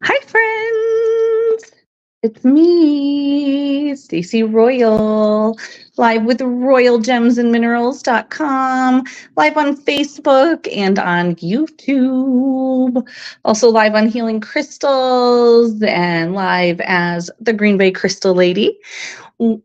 Hi, friends. It's me, Stacey Royal, live with RoyalGemsandMinerals.com, live on Facebook and on YouTube, also live on Healing Crystals and live as the Green Bay Crystal Lady.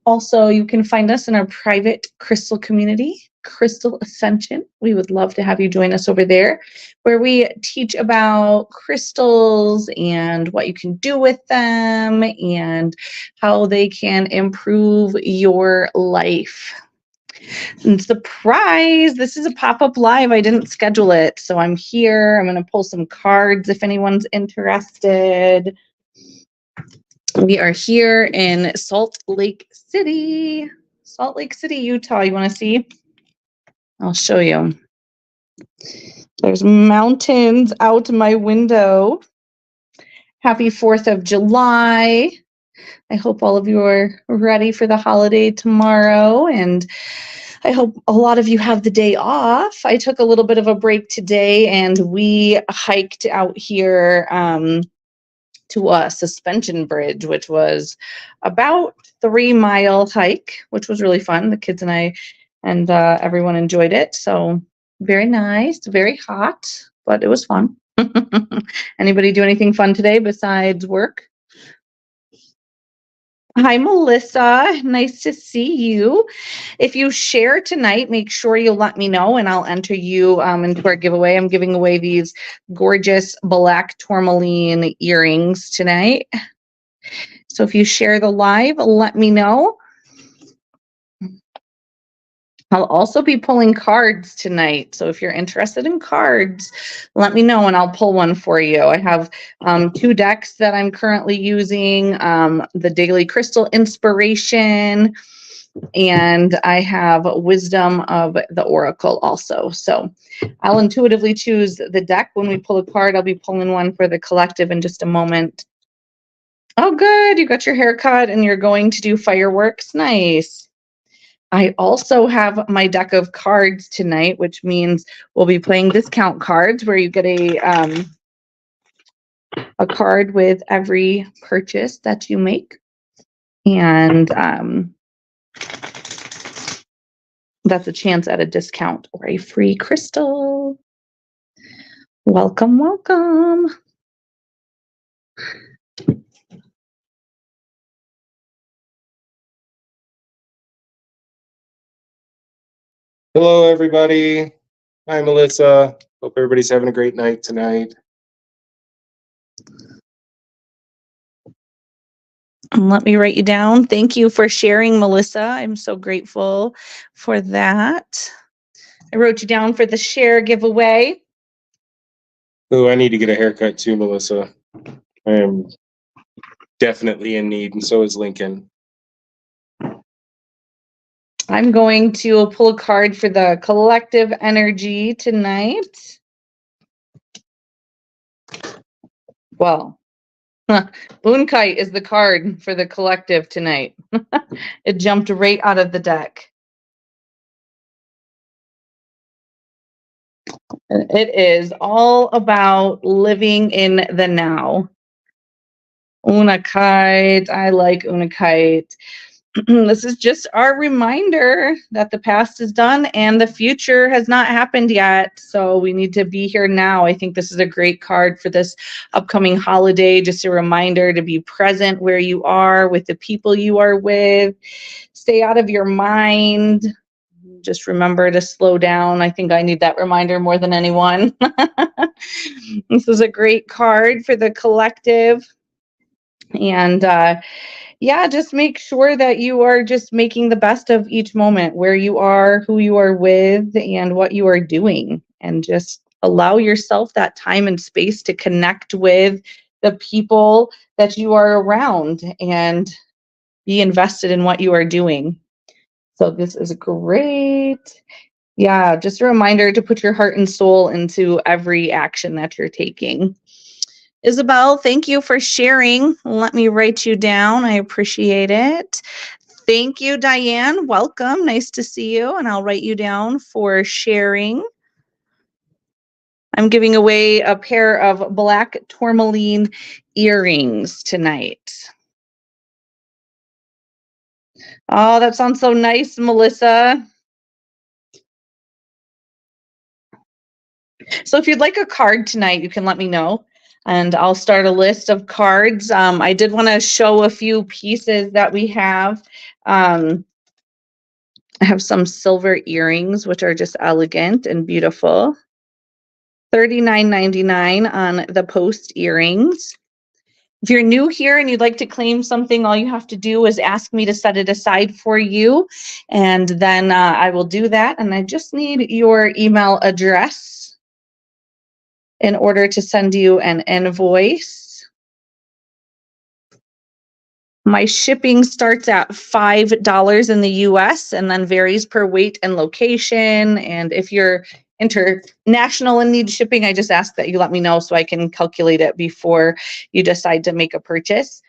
Also, you can find us in our private crystal community, Crystal Ascension. We would love to have you join us over there, where we teach about crystals and what you can do with them and how they can improve your life. And surprise, this is a pop-up live. I didn't schedule it, so I'm here. I'm going to pull some cards if anyone's interested. We are here in Salt Lake City, Utah. You want to see? I'll show you. There's mountains out my window. Happy 4th of July. I hope all of you are ready for the holiday tomorrow, and I hope a lot of you have the day off. I took a little bit of a break today, and we hiked out here to a suspension bridge, which was about 3-mile hike, which was really fun. The kids and I and everyone enjoyed it. So very nice, very hot, but it was fun. Anybody do anything fun today besides work? Hi, Melissa. Nice to see you. If you share tonight, make sure you let me know and I'll enter you into our giveaway. I'm giving away these gorgeous black tourmaline earrings tonight. So if you share the live, let me know. I'll also be pulling cards tonight. So if you're interested in cards, let me know and I'll pull one for you. I have 2 decks that I'm currently using, the Daily Crystal Inspiration, and I have Wisdom of the Oracle also. So I'll intuitively choose the deck when we pull a card. I'll be pulling one for the collective in just a moment. Oh, good. You got your hair cut and you're going to do fireworks. Nice. I also have my deck of cards tonight, which means we'll be playing discount cards where you get a card with every purchase that you make. And that's a chance at a discount or a free crystal. Welcome, welcome. Hello, everybody. Hi, Melissa. Hope everybody's having a great night tonight. Let me write you down. Thank you for sharing, Melissa. I'm so grateful for that. I wrote you down for the share giveaway. Oh, I need to get a haircut too, Melissa. I am definitely in need, and so is Lincoln. I'm going to pull a card for the collective energy tonight. Well, Boonkite is the card for the collective tonight. It jumped right out of the deck. It is all about living in the now. Unakite. I like Unakite. This is just our reminder that the past is done and the future has not happened yet. So we need to be here now. I think this is a great card for this upcoming holiday. Just a reminder to be present where you are with the people you are with. Stay out of your mind. Just remember to slow down. I think I need that reminder more than anyone. This is a great card for the collective. And yeah, just make sure that you are just making the best of each moment, where you are, who you are with, and what you are doing. And just allow yourself that time and space to connect with the people that you are around and be invested in what you are doing. So this is great. Yeah, just a reminder to put your heart and soul into every action that you're taking. Isabel, thank you for sharing. Let me write you down. I appreciate it. Thank you, Diane. Welcome. Nice to see you. And I'll write you down for sharing. I'm giving away a pair of black tourmaline earrings tonight. Oh, that sounds so nice, Melissa. So if you'd like a card tonight, you can let me know and I'll start a list of cards. I did want to show a few pieces that we have. I have some silver earrings, which are just elegant and beautiful. $39.99 on the post earrings. If you're new here and you'd like to claim something, all you have to do is ask me to set it aside for you, and then I will do that. And I just need your email address in order to send you an invoice. My shipping starts at $5 in the US and then varies per weight and location. And if you're international and need shipping, I just ask that you let me know so I can calculate it before you decide to make a purchase.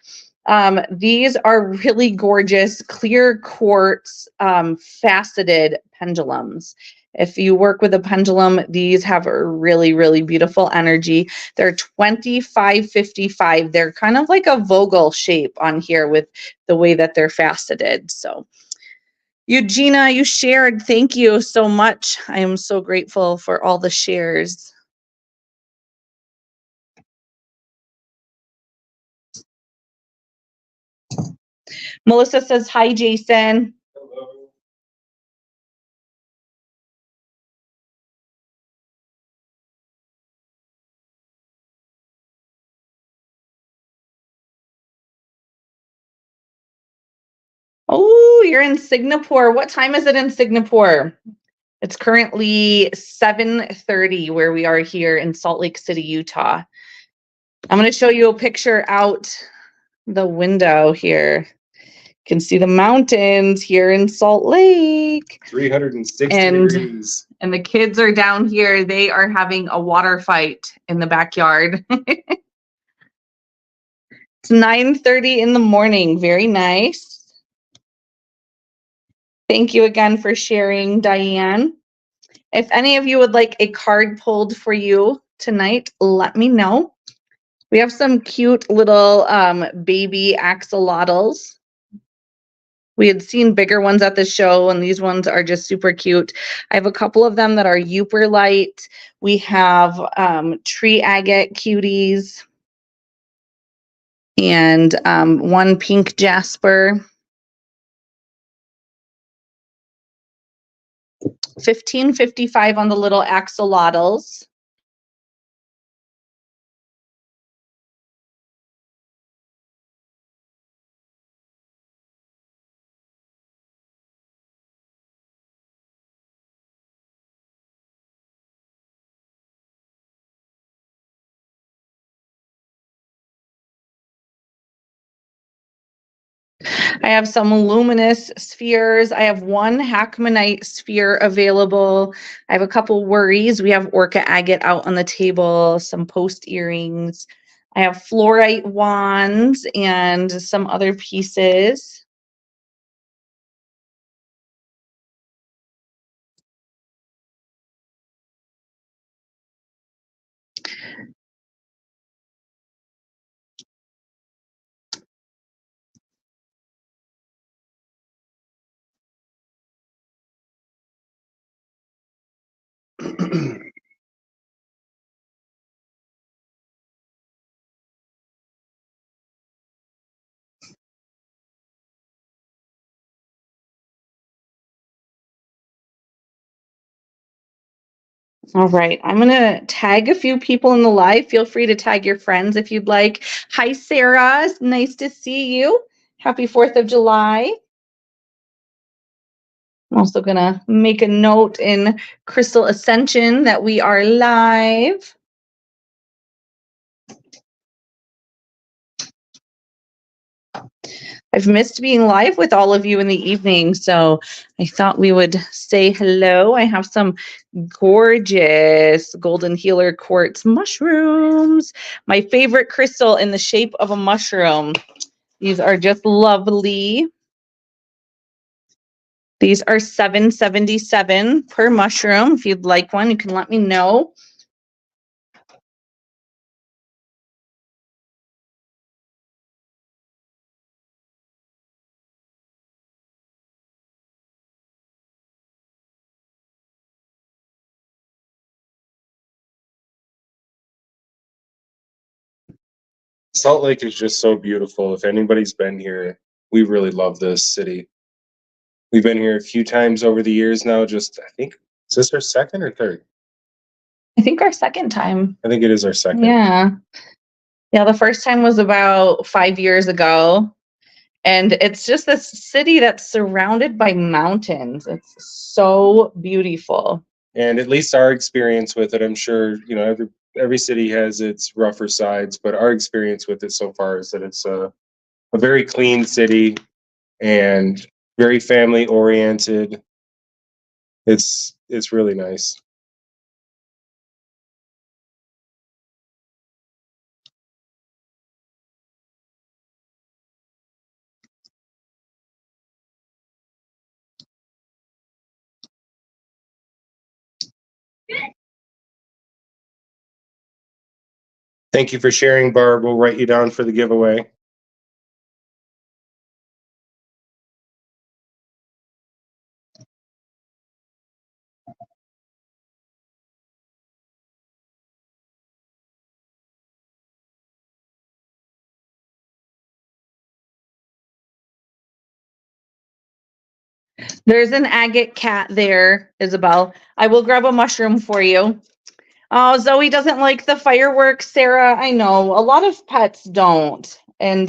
These are really gorgeous clear quartz faceted pendulums. If you work with a pendulum, these have a really, really beautiful energy. They're 2555. They're kind of like a Vogel shape on here with the way that they're faceted. So Eugenia, you shared. Thank you so much. I am so grateful for all the shares. Melissa says, hi, Jason. Hello. Oh, you're in Singapore. What time is it in Singapore? It's currently 7:30 where we are here in Salt Lake City, Utah. I'm going to show you a picture out the window here. You can see the mountains here in Salt Lake. 360 degrees. And the kids are down here. They are having a water fight in the backyard. It's 9:30 in the morning. Very nice. Thank you again for sharing, Diane. If any of you would like a card pulled for you tonight, let me know. We have some cute little baby axolotls. We had seen bigger ones at the show, and these ones are just super cute. I have a couple of them that are Euperlite. We have tree agate cuties and one pink jasper. $15.55 on the little axolotls. I have some luminous spheres. I have one Hakmonite sphere available. I have a couple worries. We have Orca agate out on the table, some post earrings. I have fluorite wands and some other pieces. All right, I'm going to tag a few people in the live. Feel free to tag your friends if you'd like. Hi, Sarah. It's nice to see you. Happy 4th of July. I'm also going to make a note in Crystal Ascension that we are live. I've missed being live with all of you in the evening, so I thought we would say hello. I have some gorgeous golden healer quartz mushrooms. My favorite crystal in the shape of a mushroom. These are just lovely. These are $7.77 per mushroom. If you'd like one, you can let me know. Salt Lake is just so beautiful. If anybody's been here, we really love this city. We've been here a few times over the years now. Just, I think, is this our second or third? I think our second time. I think it is our second. Yeah. Yeah, the first time was about 5 years ago. And it's just this city that's surrounded by mountains. It's so beautiful. And at least our experience with it, I'm sure, you know, every city has its rougher sides, but our experience with it so far is that it's a very clean city and very family oriented. It's really nice. Thank you for sharing, Barb. We'll write you down for the giveaway. There's an agate cat there, Isabel. I will grab a mushroom for you. Oh, Zoe doesn't like the fireworks, Sarah. I know a lot of pets don't. And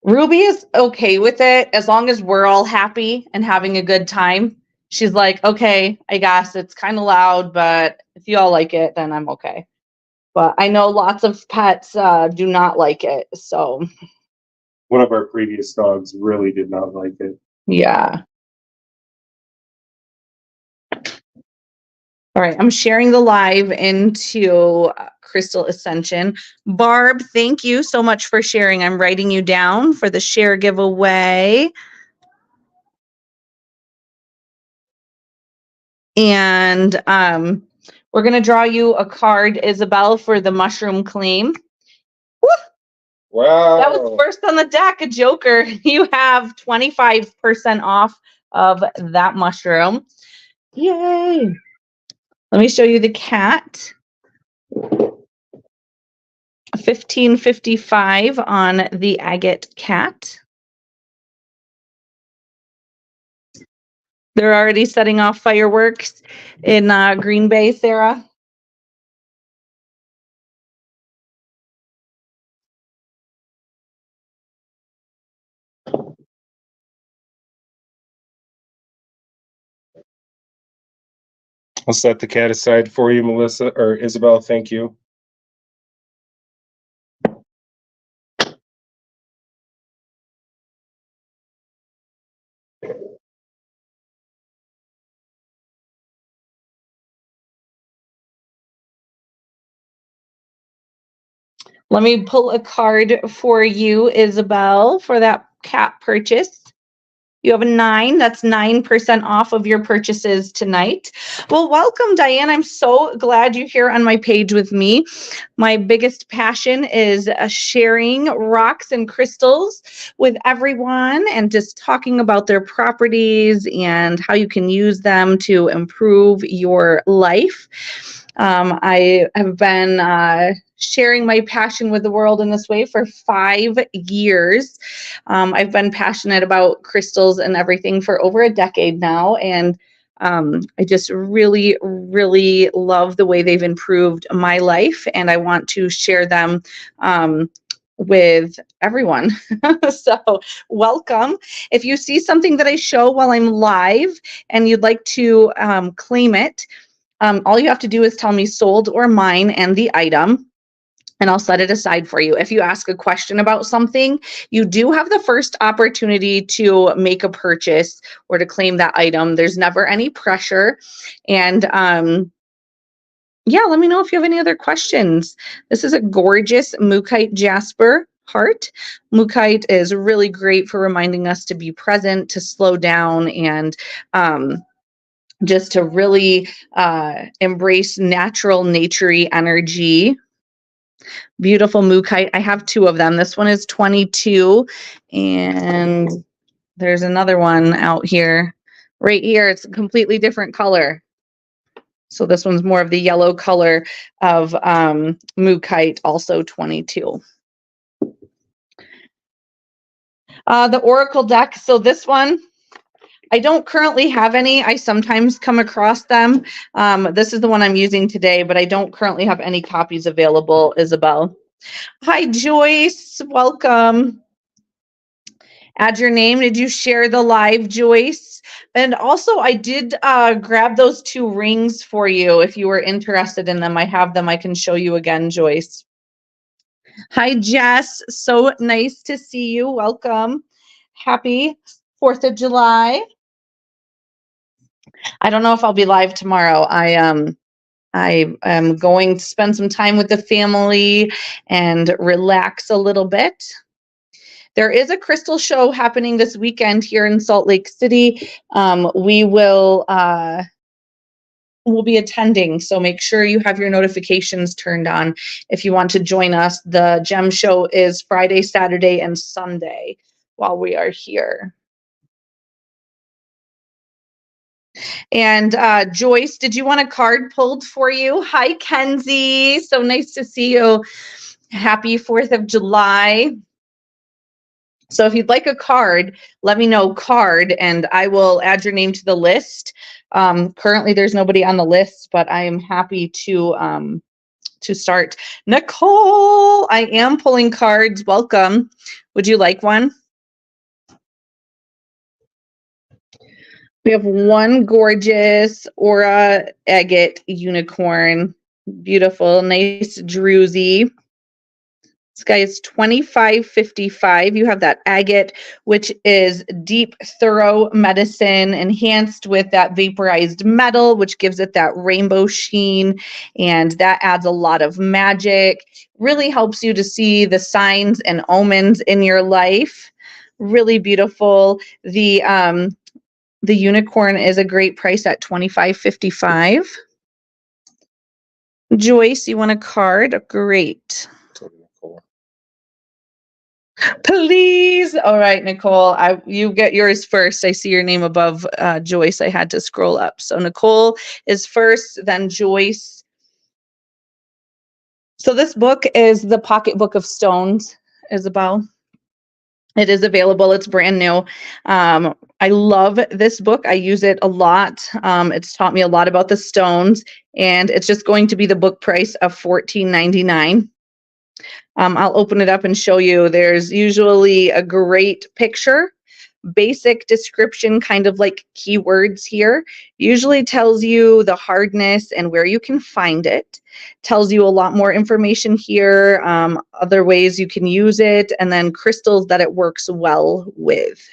Ruby is okay with it as long as we're all happy and having a good time. She's like, okay, I guess it's kind of loud, but if you all like it, then I'm okay. But I know lots of pets do not like it. So, One of our previous dogs really did not like it. yeah. All right, I'm sharing the live into Crystal Ascension. Barb, thank you so much for sharing. I'm writing you down for the share giveaway. And we're going to draw you a card, Isabel, for the mushroom claim. Woo! Wow. That was first on the deck, a joker. You have 25% off of that mushroom. Yay. Let me show you the cat. $15.55 on the agate cat. They're already setting off fireworks in Green Bay, Sarah. I'll set the cat aside for you, Melissa, or Isabel. Thank you. Let me pull a card for you, Isabel, for that cat purchase. You have a 9. That's 9% off of your purchases tonight. Well, welcome, Diane. I'm so glad you're here on my page with me. My biggest passion is sharing rocks and crystals with everyone and just talking about their properties and how you can use them to improve your life. I have been sharing my passion with the world in this way for 5 years. I've been passionate about crystals and everything for over a decade now, and I just really, really love the way they've improved my life, and I want to share them with everyone. So welcome. If you see something that I show while I'm live and you'd like to claim it, all you have to do is tell me sold or mine and the item, and I'll set it aside for you. If you ask a question about something, you do have the first opportunity to make a purchase or to claim that item. There's never any pressure. And yeah, let me know if you have any other questions. This is a gorgeous Mookaite Jasper heart. Mookaite is really great for reminding us to be present, to slow down, and just to really embrace natural, naturey energy. Beautiful Mookaite. I have 2 of them. This one is 22, and there's another one out here. Right here, it's a completely different color. So this one's more of the yellow color of Mookaite, also 22. The Oracle deck. So this one, I don't currently have any. I sometimes come across them. This is the one I'm using today, but I don't currently have any copies available, Isabel. Hi, Joyce. Welcome. Add your name. Did you share the live, Joyce? And also, I did grab those 2 rings for you if you were interested in them. I have them. I can show you again, Joyce. Hi, Jess. So nice to see you. Welcome. Happy 4th of July. I don't know if I'll be live tomorrow. I am going to spend some time with the family and relax a little bit. There is a crystal show happening this weekend here in Salt Lake City. We'll be attending, so make sure you have your notifications turned on if you want to join us. The gem show is Friday, Saturday, and Sunday while we are here. And Joyce, did you want a card pulled for you? Hi, Kenzie. So nice to see you. Happy 4th of July. So if you'd like a card, let me know card and I will add your name to the list. Currently there's nobody on the list, but I am happy to start. Nicole, I am pulling cards. Welcome. Would you like one? We have one gorgeous Aura Agate unicorn. Beautiful, nice druzy. This guy is $25.55. You have that agate, which is deep, thorough medicine enhanced with that vaporized metal, which gives it that rainbow sheen. And that adds a lot of magic. Really helps you to see the signs and omens in your life. Really beautiful. The unicorn is a great price at $25.55. Joyce, you want a card? Great. Please. All right, Nicole, you get yours first. I see your name above Joyce. I had to scroll up. So Nicole is first, then Joyce. So this book is the Pocket Book of Stones, Isabel. It is available. It's brand new. I love this book. I use it a lot. It's taught me a lot about the stones, and it's just going to be the book price of $14.99. I'll open it up and show you. There's usually a great picture, basic description, kind of like keywords here. Usually tells you the hardness and where you can find it. Tells you a lot more information here, other ways you can use it, and then crystals that it works well with.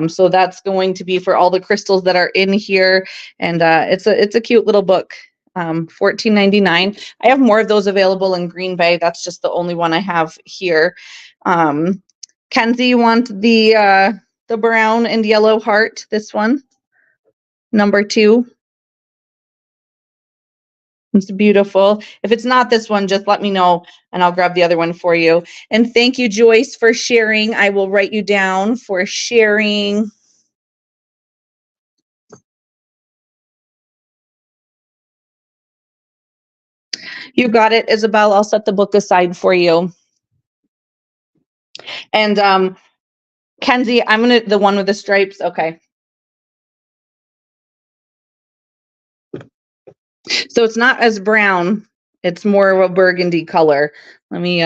So that's going to be for all the crystals that are in here, and it's a cute little book. $14.99. I have more of those available in Green Bay. That's just the only one I have here. Kenzie, you want the brown and yellow heart? This one, number 2. It's beautiful. If it's not this one, just let me know and I'll grab the other one for you. And thank you, Joyce, for sharing. I will write you down for sharing. You got it, Isabel. I'll set the book aside for you. And Kenzie, I'm gonna the one with the stripes. Okay. So it's not as brown. It's more of a burgundy color. Let me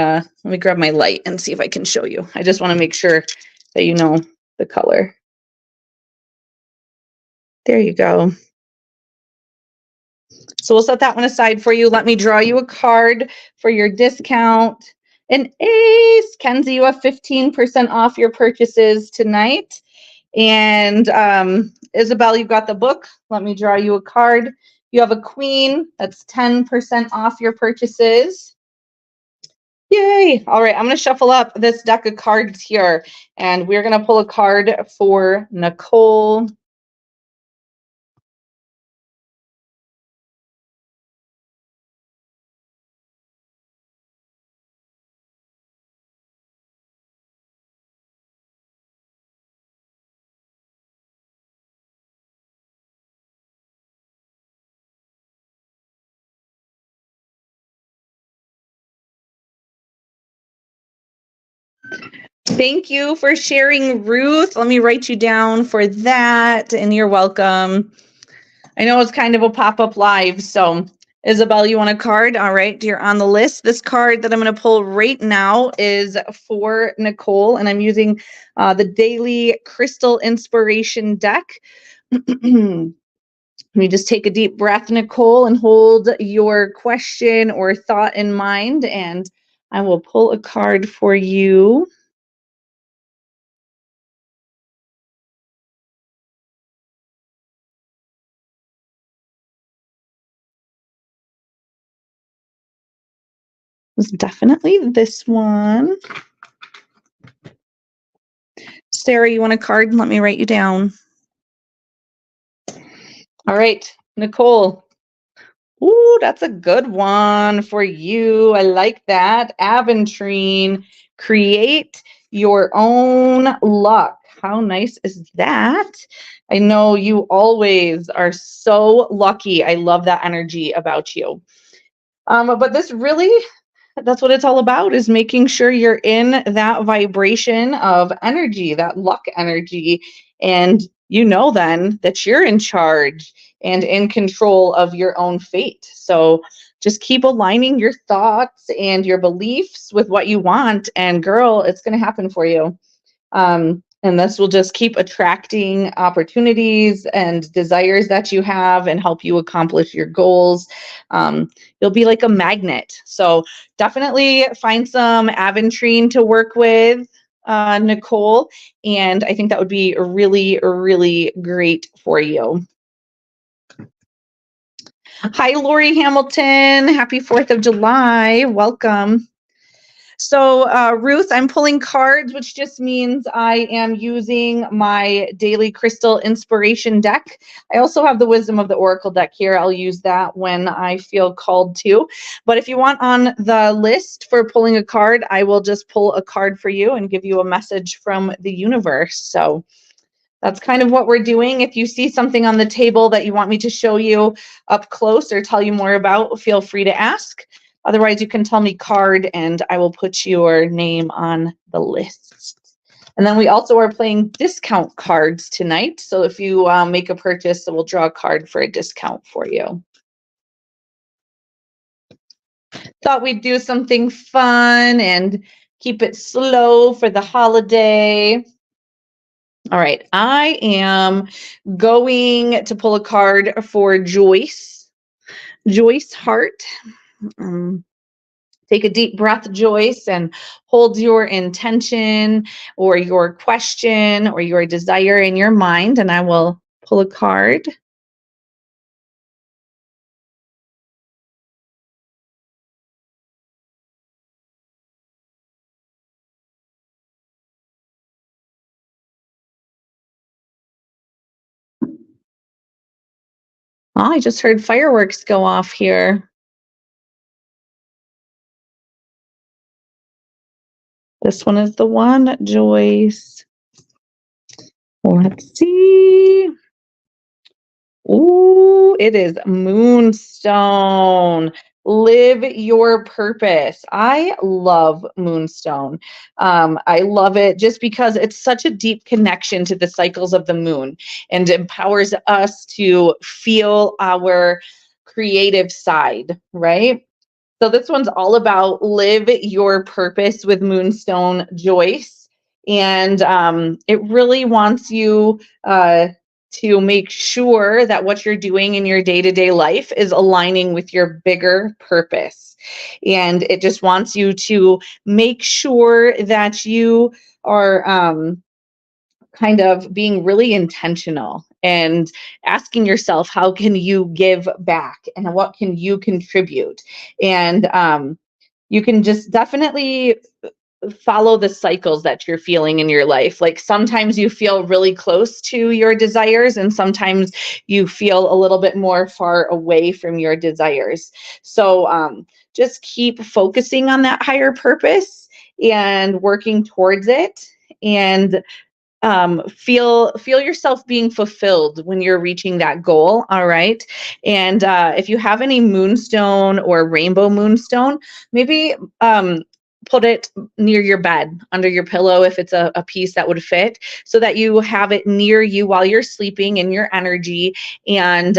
grab my light and see if I can show you. I just want to make sure that you know the color. There you go. So we'll set that one aside for you. Let me draw you a card for your discount. An ace. Kenzie, you have 15% off your purchases tonight. And Isabel, you've got the book. Let me draw you a card. You have a queen. That's 10% off your purchases. Yay. All right, I'm going to shuffle up this deck of cards here, and we're going to pull a card for Nicole. Thank you for sharing, Ruth. Let me write you down for that, and you're welcome. I know it's kind of a pop-up live, so Isabel, you want a card? All right, you're on the list. This card that I'm going to pull right now is for Nicole, and I'm using the Daily Crystal Inspiration deck. Let me just take a deep breath, Nicole, and hold your question or thought in mind, and I will pull a card for you. It's definitely this one. Sarah, you want a card? Let me write you down. All right, Nicole. Ooh, that's a good one for you. I like that. Aventurine, create your own luck. How nice is that? I know you always are so lucky. I love that energy about you. But this really, that's what it's all about, is making sure you're in that vibration of energy, that luck energy. And you know then that you're in charge and in control of your own fate. So just keep aligning your thoughts and your beliefs with what you want, and girl, it's going to happen for you. And this will just keep attracting opportunities and desires that you have and help you accomplish your goals. You'll be like a magnet. So definitely find some Aventurine to work with, Nicole. And I think that would be really, really great for you. Hi, Lori Hamilton. Happy 4th of July. Welcome. So, Ruth, I'm pulling cards, which just means I am using my Daily Crystal Inspiration deck. I also have the Wisdom of the Oracle deck here. I'll use that when I feel called to. But if you want on the list for pulling a card, I will just pull a card for you and give you a message from the universe. So that's kind of what we're doing. If you see something on the table that you want me to show you up close or tell you more about, feel free to ask. Otherwise, you can tell me card and I will put your name on the list. And then we also are playing discount cards tonight. So if you make a purchase, we'll draw a card for a discount for you. Thought we'd do something fun and keep it slow for the holiday. All right, I am going to pull a card for Joyce. Joyce Hart. Take a deep breath, Joyce, and hold your intention or your question or your desire in your mind, and I will pull a card. Oh, I just heard fireworks go off here. This one is the one, Joyce. Let's see. Ooh, it is Moonstone. Live your purpose. I love Moonstone. I love it just because it's such a deep connection to the cycles of the moon and empowers us to feel our creative side, right? So this one's all about live your purpose with Moonstone, Joyce. And it really wants you to make sure that what you're doing in your day-to-day life is aligning with your bigger purpose. And it just wants you to make sure that you are kind of being really intentional and asking yourself, how can you give back and what can you contribute? And you can just definitely follow the cycles that you're feeling in your life. Like sometimes you feel really close to your desires and sometimes you feel a little bit more far away from your desires. So just keep focusing on that higher purpose and working towards it, and feel yourself being fulfilled when you're reaching that goal. All right. And if you have any moonstone or rainbow moonstone, maybe put it near your bed, under your pillow, if it's a piece that would fit, so that you have it near you while you're sleeping in your energy. And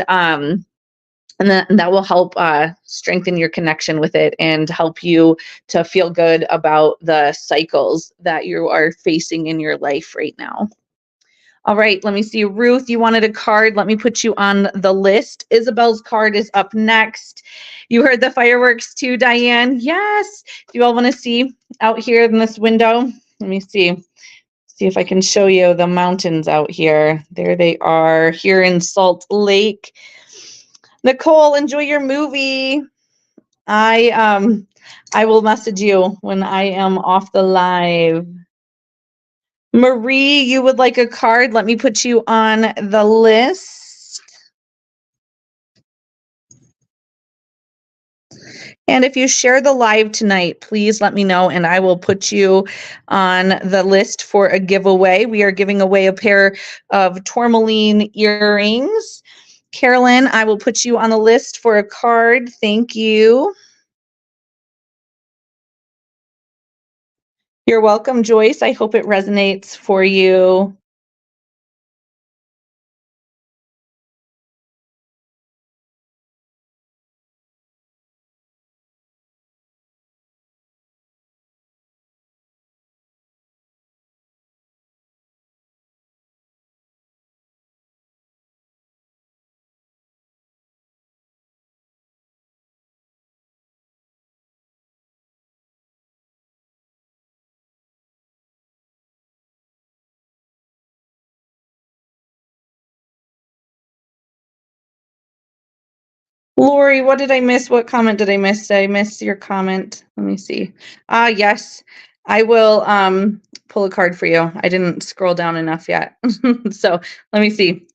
that will help strengthen your connection with it and help you to feel good about the cycles that you are facing in your life right now. All right, let me see. Ruth, you wanted a card. Let me put you on the list. Isabel's card is up next. You heard the fireworks too, Diane? Yes. Do you all want to see out here in this window? Let me see. See if I can show you the mountains out here. There they are here in Salt Lake. Nicole, enjoy your movie. I will message you when I am off the live. Marie, you would like a card? Let me put you on the list. And if you share the live tonight, please let me know and I will put you on the list for a giveaway. We are giving away a pair of tourmaline earrings. Carolyn, I will put you on the list for a card. Thank you. You're welcome, Joyce. I hope it resonates for you. Lori, what did I miss? What comment did I miss? Did I miss your comment? Let me see. Yes, I will pull a card for you. I didn't scroll down enough yet. So let me see.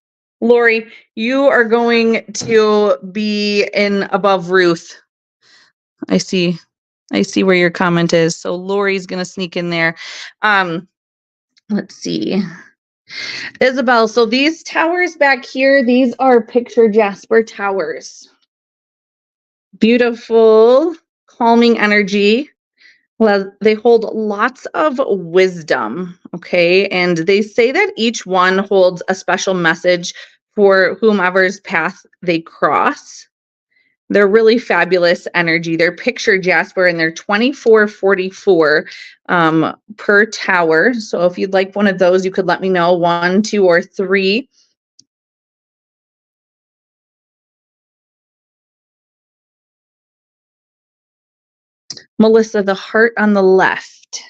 Lori, you are going to be in above Ruth. I see where your comment is. So Lori's going to sneak in there. Let's see. Isabel, so these towers back here, these are picture Jasper towers. Beautiful, calming energy. Well, they hold lots of wisdom, okay? And they say that each one holds a special message for whomever's path they cross. They're really fabulous energy. They're picture Jasper and they're $24.44 per tower. So if you'd like one of those, you could let me know, 1, 2, or 3. Melissa, the heart on the left.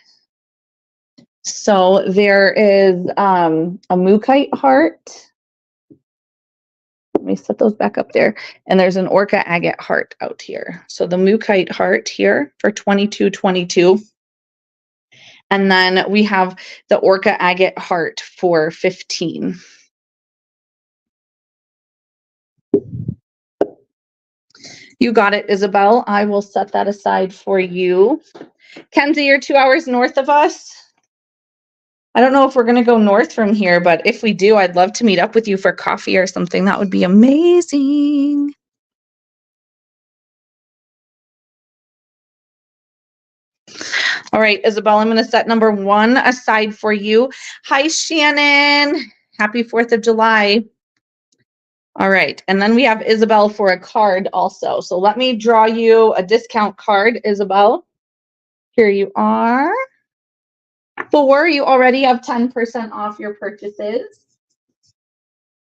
So there is a Mookaite heart. Let me set those back up there. And there's an Orca agate heart out here. So the Mookaite heart here for $22.22. And then we have the Orca agate heart for $15. You got it, Isabel. I will set that aside for you. Kenzie, you're 2 hours north of us. I don't know if we're going to go north from here, but if we do, I'd love to meet up with you for coffee or something. That would be amazing. All right, Isabel, I'm going to set number 1 aside for you. Hi, Shannon. Happy 4th of July. All right, and then we have Isabel for a card also. So let me draw you a discount card, Isabel. Here you are. 4, you already have 10% off your purchases.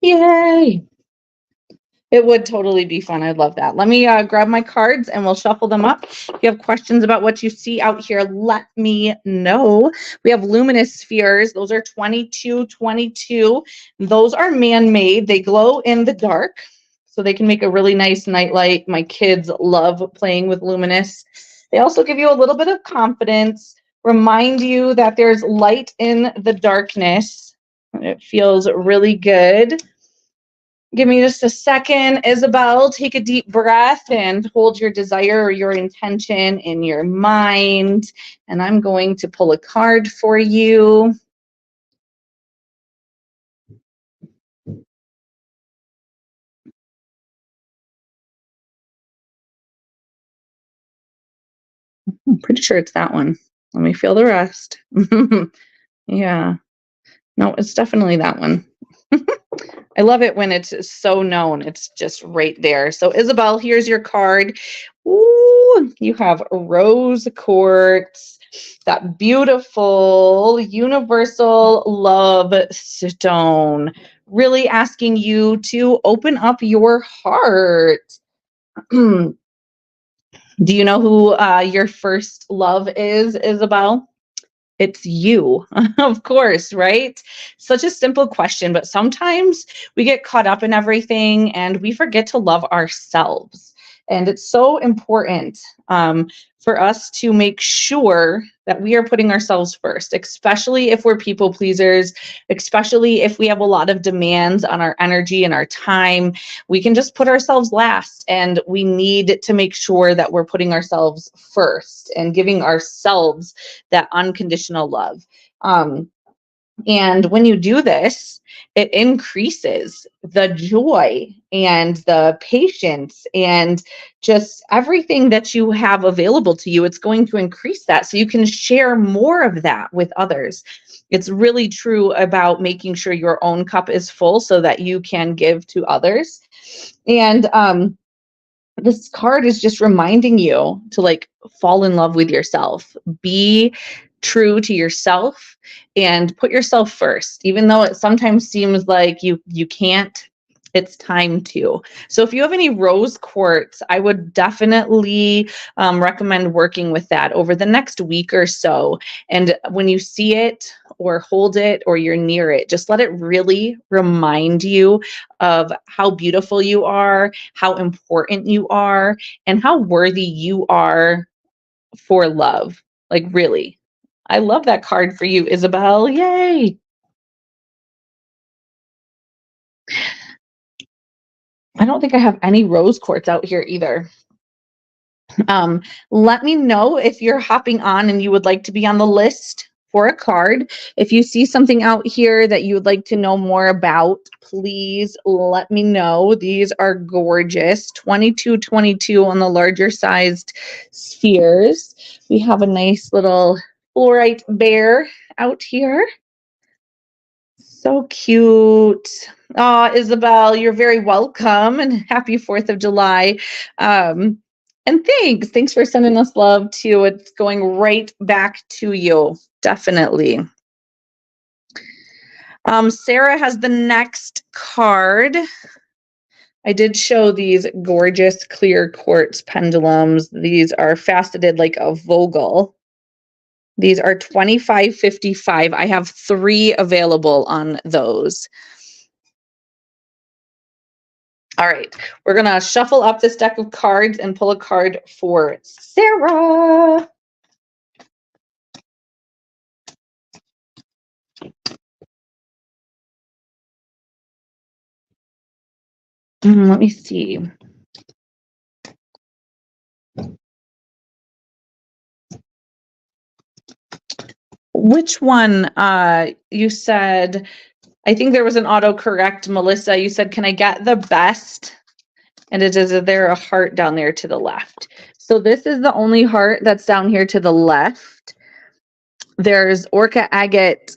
Yay. It would totally be fun. I'd love that. Let me grab my cards and we'll shuffle them up. If you have questions about what you see out here, let me know. We have luminous spheres. Those are $22.22. Those are man-made. They glow in the dark, so they can make a really nice nightlight. My kids love playing with luminous. They also give you a little bit of confidence, remind you that there's light in the darkness. It feels really good. Give me just a second, Isabel. Take a deep breath and hold your desire or your intention in your mind. And I'm going to pull a card for you. I'm pretty sure it's that one. Let me feel the rest. Yeah. No, it's definitely that one. I love it when it's so known. It's just right there. So Isabel, here's your card. Ooh, you have rose quartz, that beautiful universal love stone. Really asking you to open up your heart. Do you know who your first love is, Isabel? It's you, of course, right? Such a simple question, but sometimes we get caught up in everything and we forget to love ourselves. And it's so important for us to make sure that we are putting ourselves first, especially if we're people pleasers, especially if we have a lot of demands on our energy and our time. We can just put ourselves last, and we need to make sure that we're putting ourselves first and giving ourselves that unconditional love. And when you do this, it increases the joy and the patience and just everything that you have available to you. It's going to increase that so you can share more of that with others. It's really true about making sure your own cup is full so that you can give to others. And this card is just reminding you to like fall in love with yourself, be true to yourself, and put yourself first. Even though it sometimes seems like you can't, it's time to. So if you have any rose quartz, I would definitely recommend working with that over the next week or so. And when you see it or hold it or you're near it, just let it really remind you of how beautiful you are, how important you are, and how worthy you are for love. Like, really. I love that card for you, Isabel. Yay. I don't think I have any rose quartz out here either. Let me know if you're hopping on and you would like to be on the list for a card. If you see something out here that you would like to know more about, please let me know. These are gorgeous. 2222 on the larger sized spheres. We have a nice little fluorite bear out here. So cute. Oh, Isabel, you're very welcome and happy 4th of July. And thanks for sending us love too. It's going right back to you. Definitely. Sarah has the next card. I did show these gorgeous clear quartz pendulums. These are faceted like a Vogel. These are $25.55. I have 3 available on those. All right, we're gonna shuffle up this deck of cards and pull a card for Sarah. Let me see. Which one? You said, I think there was an autocorrect, Melissa. You said, can I get the best? And is there a heart down there to the left? So this is the only heart that's down here to the left. There's orca agate,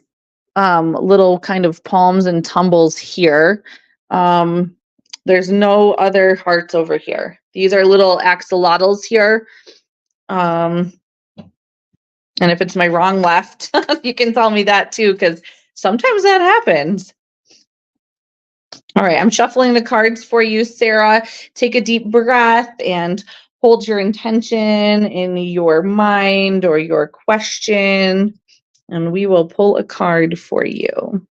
little kind of palms and tumbles here. There's no other hearts over here. These are little axolotls here. And if it's my wrong left, you can tell me that too, because sometimes that happens. All right, I'm shuffling the cards for you, Sarah. Take a deep breath and hold your intention in your mind or your question, and we will pull a card for you.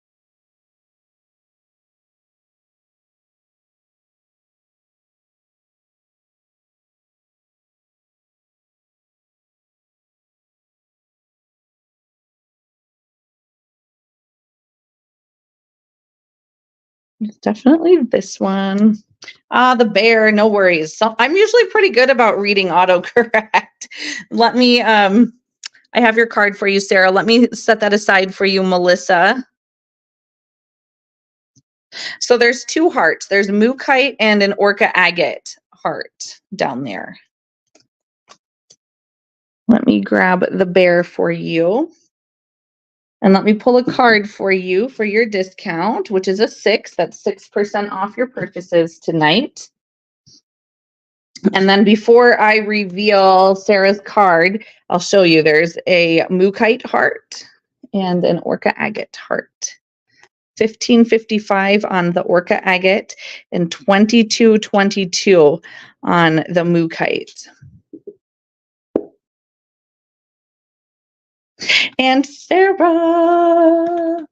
It's definitely this one. The bear, no worries. So I'm usually pretty good about reading autocorrect. Let me, I have your card for you, Sarah. Let me set that aside for you, Melissa. So there's 2 hearts. There's a Mookaite and an orca agate heart down there. Let me grab the bear for you. And let me pull a card for you for your discount, which is a 6. That's 6% off your purchases tonight. And then before I reveal Sarah's card, I'll show you there's a Mookite heart and an Orca agate heart. $15.55 on the Orca agate and $22.22 on the Mookite. And Sarah,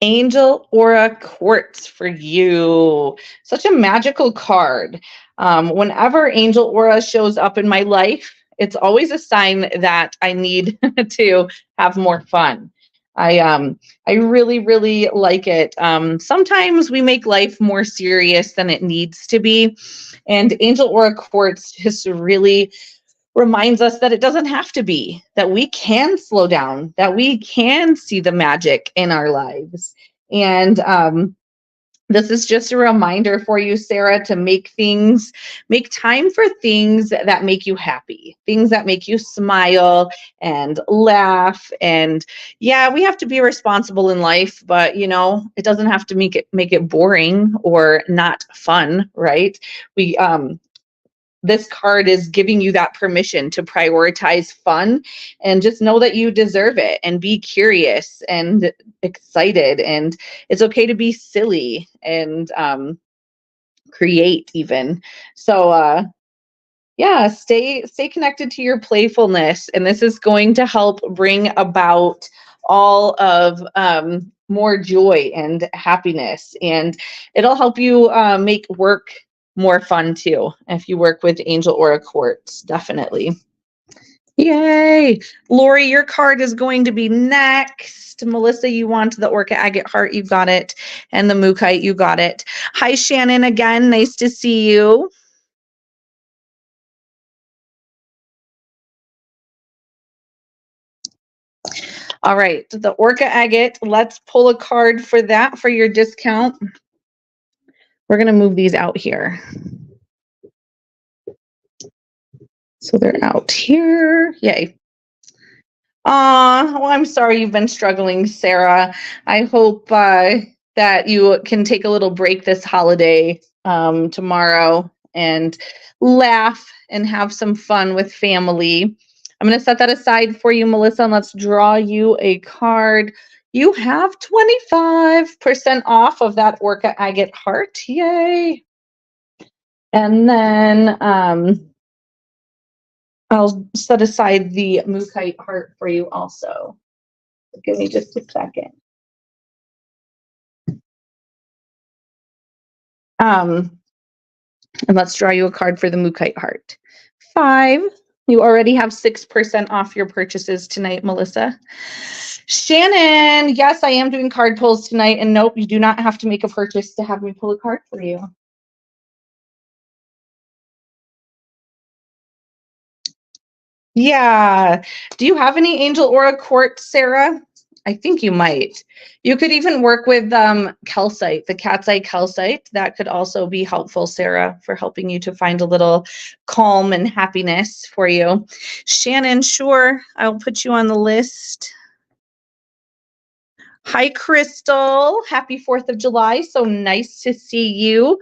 Angel Aura Quartz for you. Such a magical card. Whenever Angel Aura shows up in my life, it's always a sign that I need to have more fun. I really, really like it. Sometimes we make life more serious than it needs to be. And Angel Aura Quartz just really reminds us that it doesn't have to be, that we can slow down, that we can see the magic in our lives. And this is just a reminder for you, Sarah, to make time for things that make you happy, things that make you smile and laugh. And yeah, we have to be responsible in life, but it doesn't have to make it boring or not fun, right? This card is giving you that permission to prioritize fun, and just know that you deserve it, and be curious and excited, and it's okay to be silly and create even. So yeah, stay connected to your playfulness, and this is going to help bring about all of more joy and happiness, and it'll help you make work more fun too if you work with Angel Aura Quartz, definitely. Yay! Lori, your card is going to be next. Melissa, you want the Orca agate heart, you got it, and the Mookite, you got it. Hi, Shannon, again, nice to see you. All right, the Orca agate, let's pull a card for that for your discount. We're going to move these out here. So they're out here. Yay. Well, I'm sorry you've been struggling, Sarah. I hope that you can take a little break this holiday tomorrow and laugh and have some fun with family. I'm going to set that aside for you, Melissa, and let's draw you a card. You have 25% off of that Orca agate heart. Yay. And then I'll set aside the Mookite heart for you also. Give me just a second. And let's draw you a card for the Mookite heart. 5. You already have 6% off your purchases tonight, Melissa. Shannon, yes, I am doing card pulls tonight. And nope, you do not have to make a purchase to have me pull a card for you. Yeah. Do you have any Angel Aura Quartz, Sarah? I think you might. You could even work with calcite, the cat's eye calcite. That could also be helpful, Sarah, for helping you to find a little calm and happiness for you. Shannon, sure, I'll put you on the list. Hi, Crystal. Happy 4th of July. So nice to see you.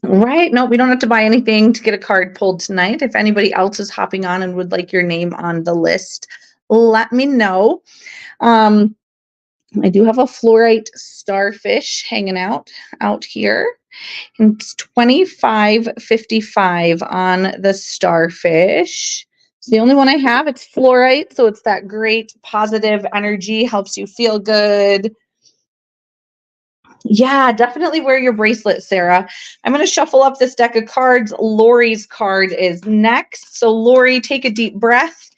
Right. No, we don't have to buy anything to get a card pulled tonight. If anybody else is hopping on and would like your name on the list, let me know. I do have a fluorite starfish hanging out here. And it's $25.55 on the starfish. It's the only one I have. It's fluorite, so it's that great positive energy, helps you feel good. Yeah, definitely wear your bracelet, Sarah. I'm going to shuffle up this deck of cards. Lori's card is next. So Lori, take a deep breath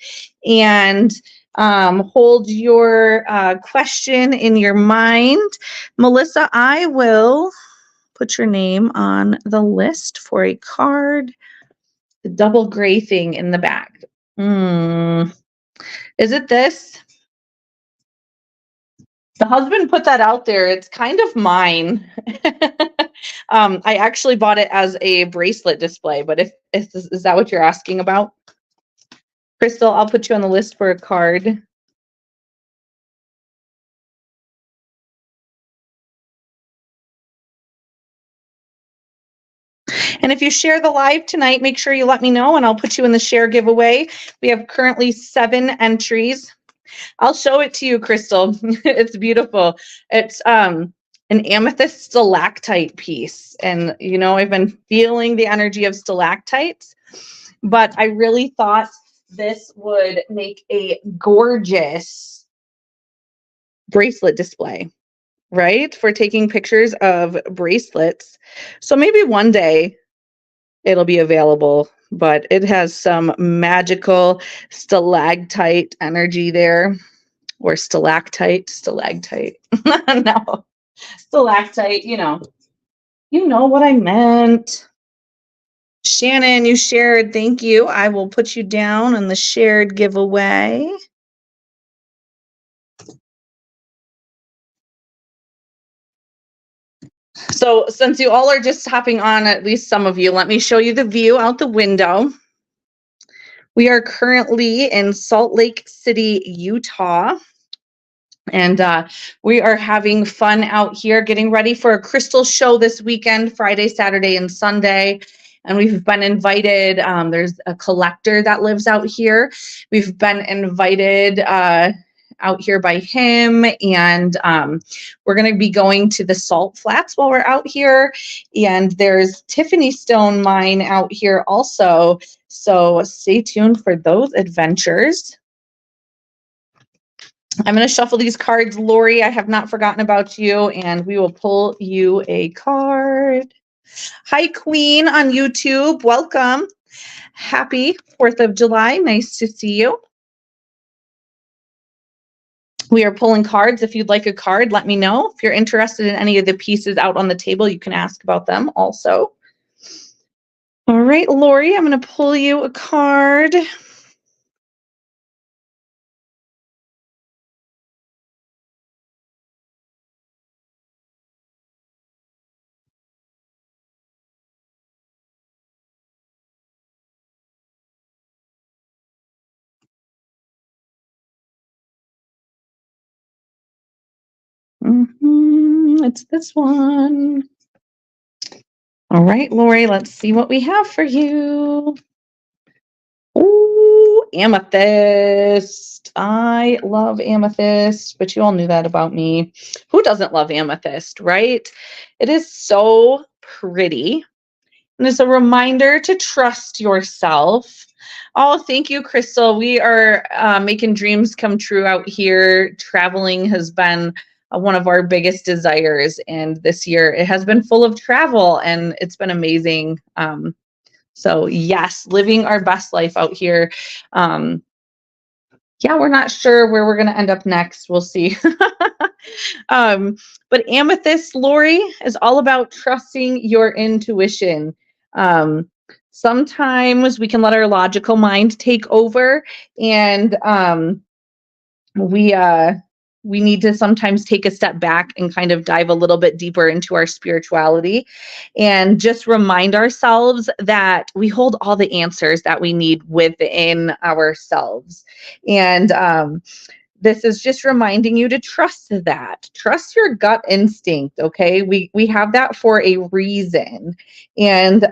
and hold your question in your mind. Melissa, I will put your name on the list for a card. The double gray thing in the back. Is it this? The husband put that out there. It's kind of mine. I actually bought it as a bracelet display, but if is that what you're asking about? Crystal, I'll put you on the list for a card. And if you share the live tonight, make sure you let me know and I'll put you in the share giveaway. We have currently 7 entries. I'll show it to you, Crystal. It's beautiful. It's an amethyst stalactite piece. And, you know, I've been feeling the energy of stalactites, but I really thought this would make a gorgeous bracelet display, right? For taking pictures of bracelets. So maybe one day it'll be available, but it has some magical stalactite energy there. Or stalactite. No, stalactite, you know what I meant. Shannon, you shared, thank you. I will put you down in the shared giveaway. So since you all are just hopping on, at least some of you, let me show you the view out the window. We are currently in Salt Lake City, Utah. And we are having fun out here, getting ready for a crystal show this weekend, Friday, Saturday, and Sunday. And we've been invited. There's a collector that lives out here. We've been invited out here by him. And we're going to be going to the Salt Flats while we're out here. And there's Tiffany Stone Mine out here also. So stay tuned for those adventures. I'm going to shuffle these cards. Lori, I have not forgotten about you, and we will pull you a card. Hi, Queen on YouTube. Welcome. Happy 4th of July. Nice to see you. We are pulling cards. If you'd like a card, let me know. If you're interested in any of the pieces out on the table, you can ask about them also. All right, Lori, I'm going to pull you a card. It's this one. All right, Lori, let's see what we have for you. Ooh, amethyst. I love amethyst, but you all knew that about me. Who doesn't love amethyst, right? It is so pretty. And it's a reminder to trust yourself. Oh, thank you, Crystal. We are making dreams come true out here. Traveling has been one of our biggest desires. And this year it has been full of travel and it's been amazing. So yes, living our best life out here. Yeah, we're not sure where we're going to end up next. We'll see. But amethyst, Lori, is all about trusting your intuition. Sometimes we can let our logical mind take over, and we need to sometimes take a step back and kind of dive a little bit deeper into our spirituality and just remind ourselves that we hold all the answers that we need within ourselves. And this is just reminding you to trust that. Trust your gut instinct, okay? We have that for a reason. And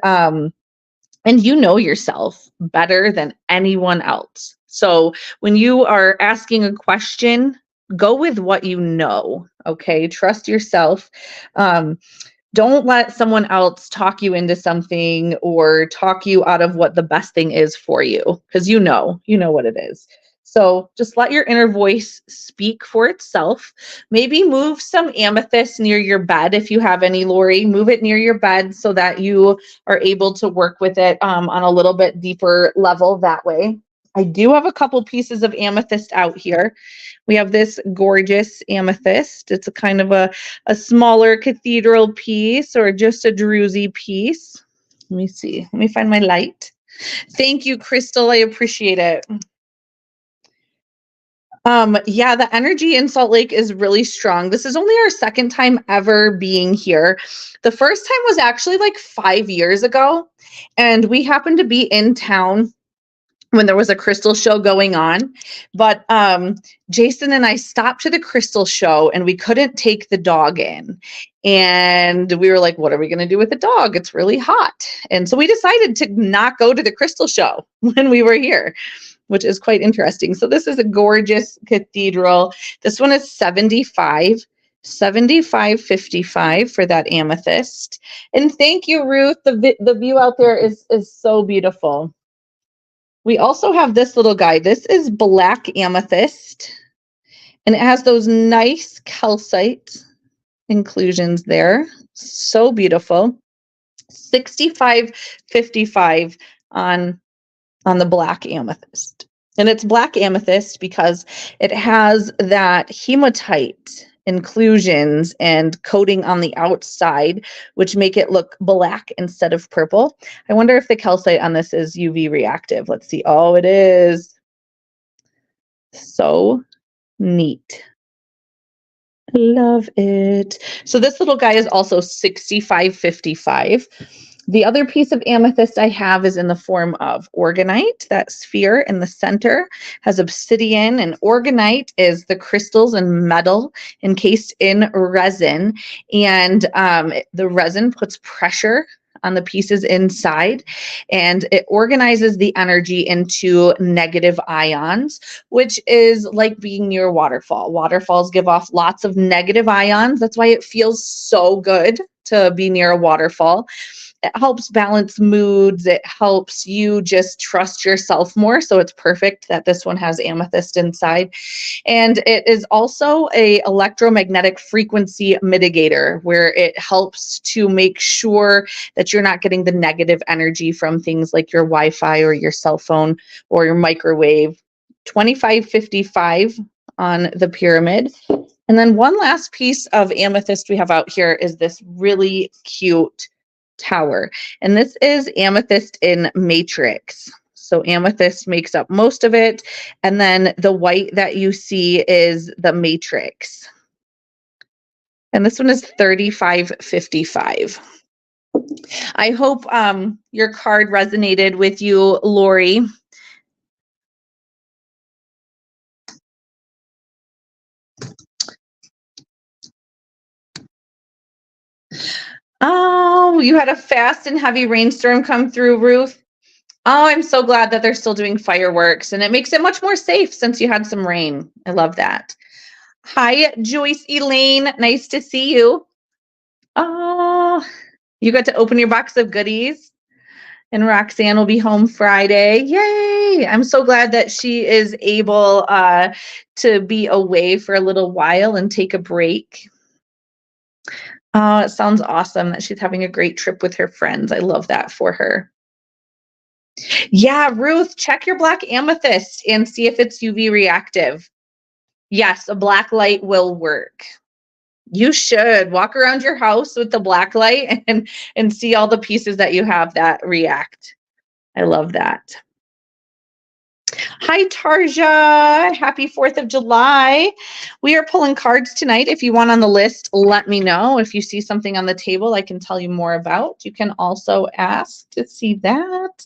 you know yourself better than anyone else. So when you are asking a question, go with what you know, okay? Trust yourself. Don't let someone else talk you into something or talk you out of what the best thing is for you, because you know what it is. So just let your inner voice speak for itself. Maybe move some amethyst near your bed if you have any, Lori. Move it near your bed so that you are able to work with it on a little bit deeper level that way. I do have a couple pieces of amethyst out here. We have this gorgeous amethyst. It's a kind of a smaller cathedral piece or just a druzy piece. Let me see. Let me find my light. Thank you, Crystal. I appreciate it. Yeah, the energy in Salt Lake is really strong. This is only our second time ever being here. The first time was actually like 5 years ago, and we happened to be in town when there was a crystal show going on. But Jason and I stopped to the crystal show and we couldn't take the dog in. And we were like, what are we going to do with the dog? It's really hot. And so we decided to not go to the crystal show when we were here, which is quite interesting. So this is a gorgeous cathedral. This one is 75.55 for that amethyst. And thank you, Ruth. The view out there is so beautiful. We also have this little guy. This is black amethyst, and it has those nice calcite inclusions there. So beautiful. 65.55 on the black amethyst. And it's black amethyst because it has that hematite inclusions and coating on the outside, which make it look black instead of purple. I wonder if the calcite on this is UV reactive. Let's see. Oh, it is. So neat. I love it. So this little guy is also 65.55. The other piece of amethyst I have is in the form of organite. That sphere in the center has obsidian, and organite is the crystals and metal encased in resin. And the resin puts pressure on the pieces inside, and it organizes the energy into negative ions, which is like being near a waterfall. Waterfalls give off lots of negative ions. That's why it feels so good to be near a waterfall. It helps balance moods. It helps you just trust yourself more. So it's perfect that this one has amethyst inside. And it is also a electromagnetic frequency mitigator, where it helps to make sure that you're not getting the negative energy from things like your Wi-Fi or your cell phone or your microwave. 25.55 on the pyramid. And then one last piece of amethyst we have out here is this really cute tower. And this is amethyst in matrix. So amethyst makes up most of it. And then the white that you see is the matrix. And this one is 35.55. I hope your card resonated with you, Lori. Oh, you had a fast and heavy rainstorm come through, Ruth. Oh, I'm so glad that they're still doing fireworks, and it makes it much more safe since you had some rain. I love that. Hi, Joyce Elaine. Nice to see you. Oh, you got to open your box of goodies, and Roxanne will be home Friday. Yay! I'm so glad that she is able to be away for a little while and take a break. Oh, it sounds awesome that she's having a great trip with her friends. I love that for her. Yeah, Ruth, check your black amethyst and see if it's UV reactive. Yes, a black light will work. You should walk around your house with the black light and see all the pieces that you have that react. I love that. Hi, Tarja. Happy 4th of July. We are pulling cards tonight. If you want on the list, let me know. If you see something on the table I can tell you more about, you can also ask to see that.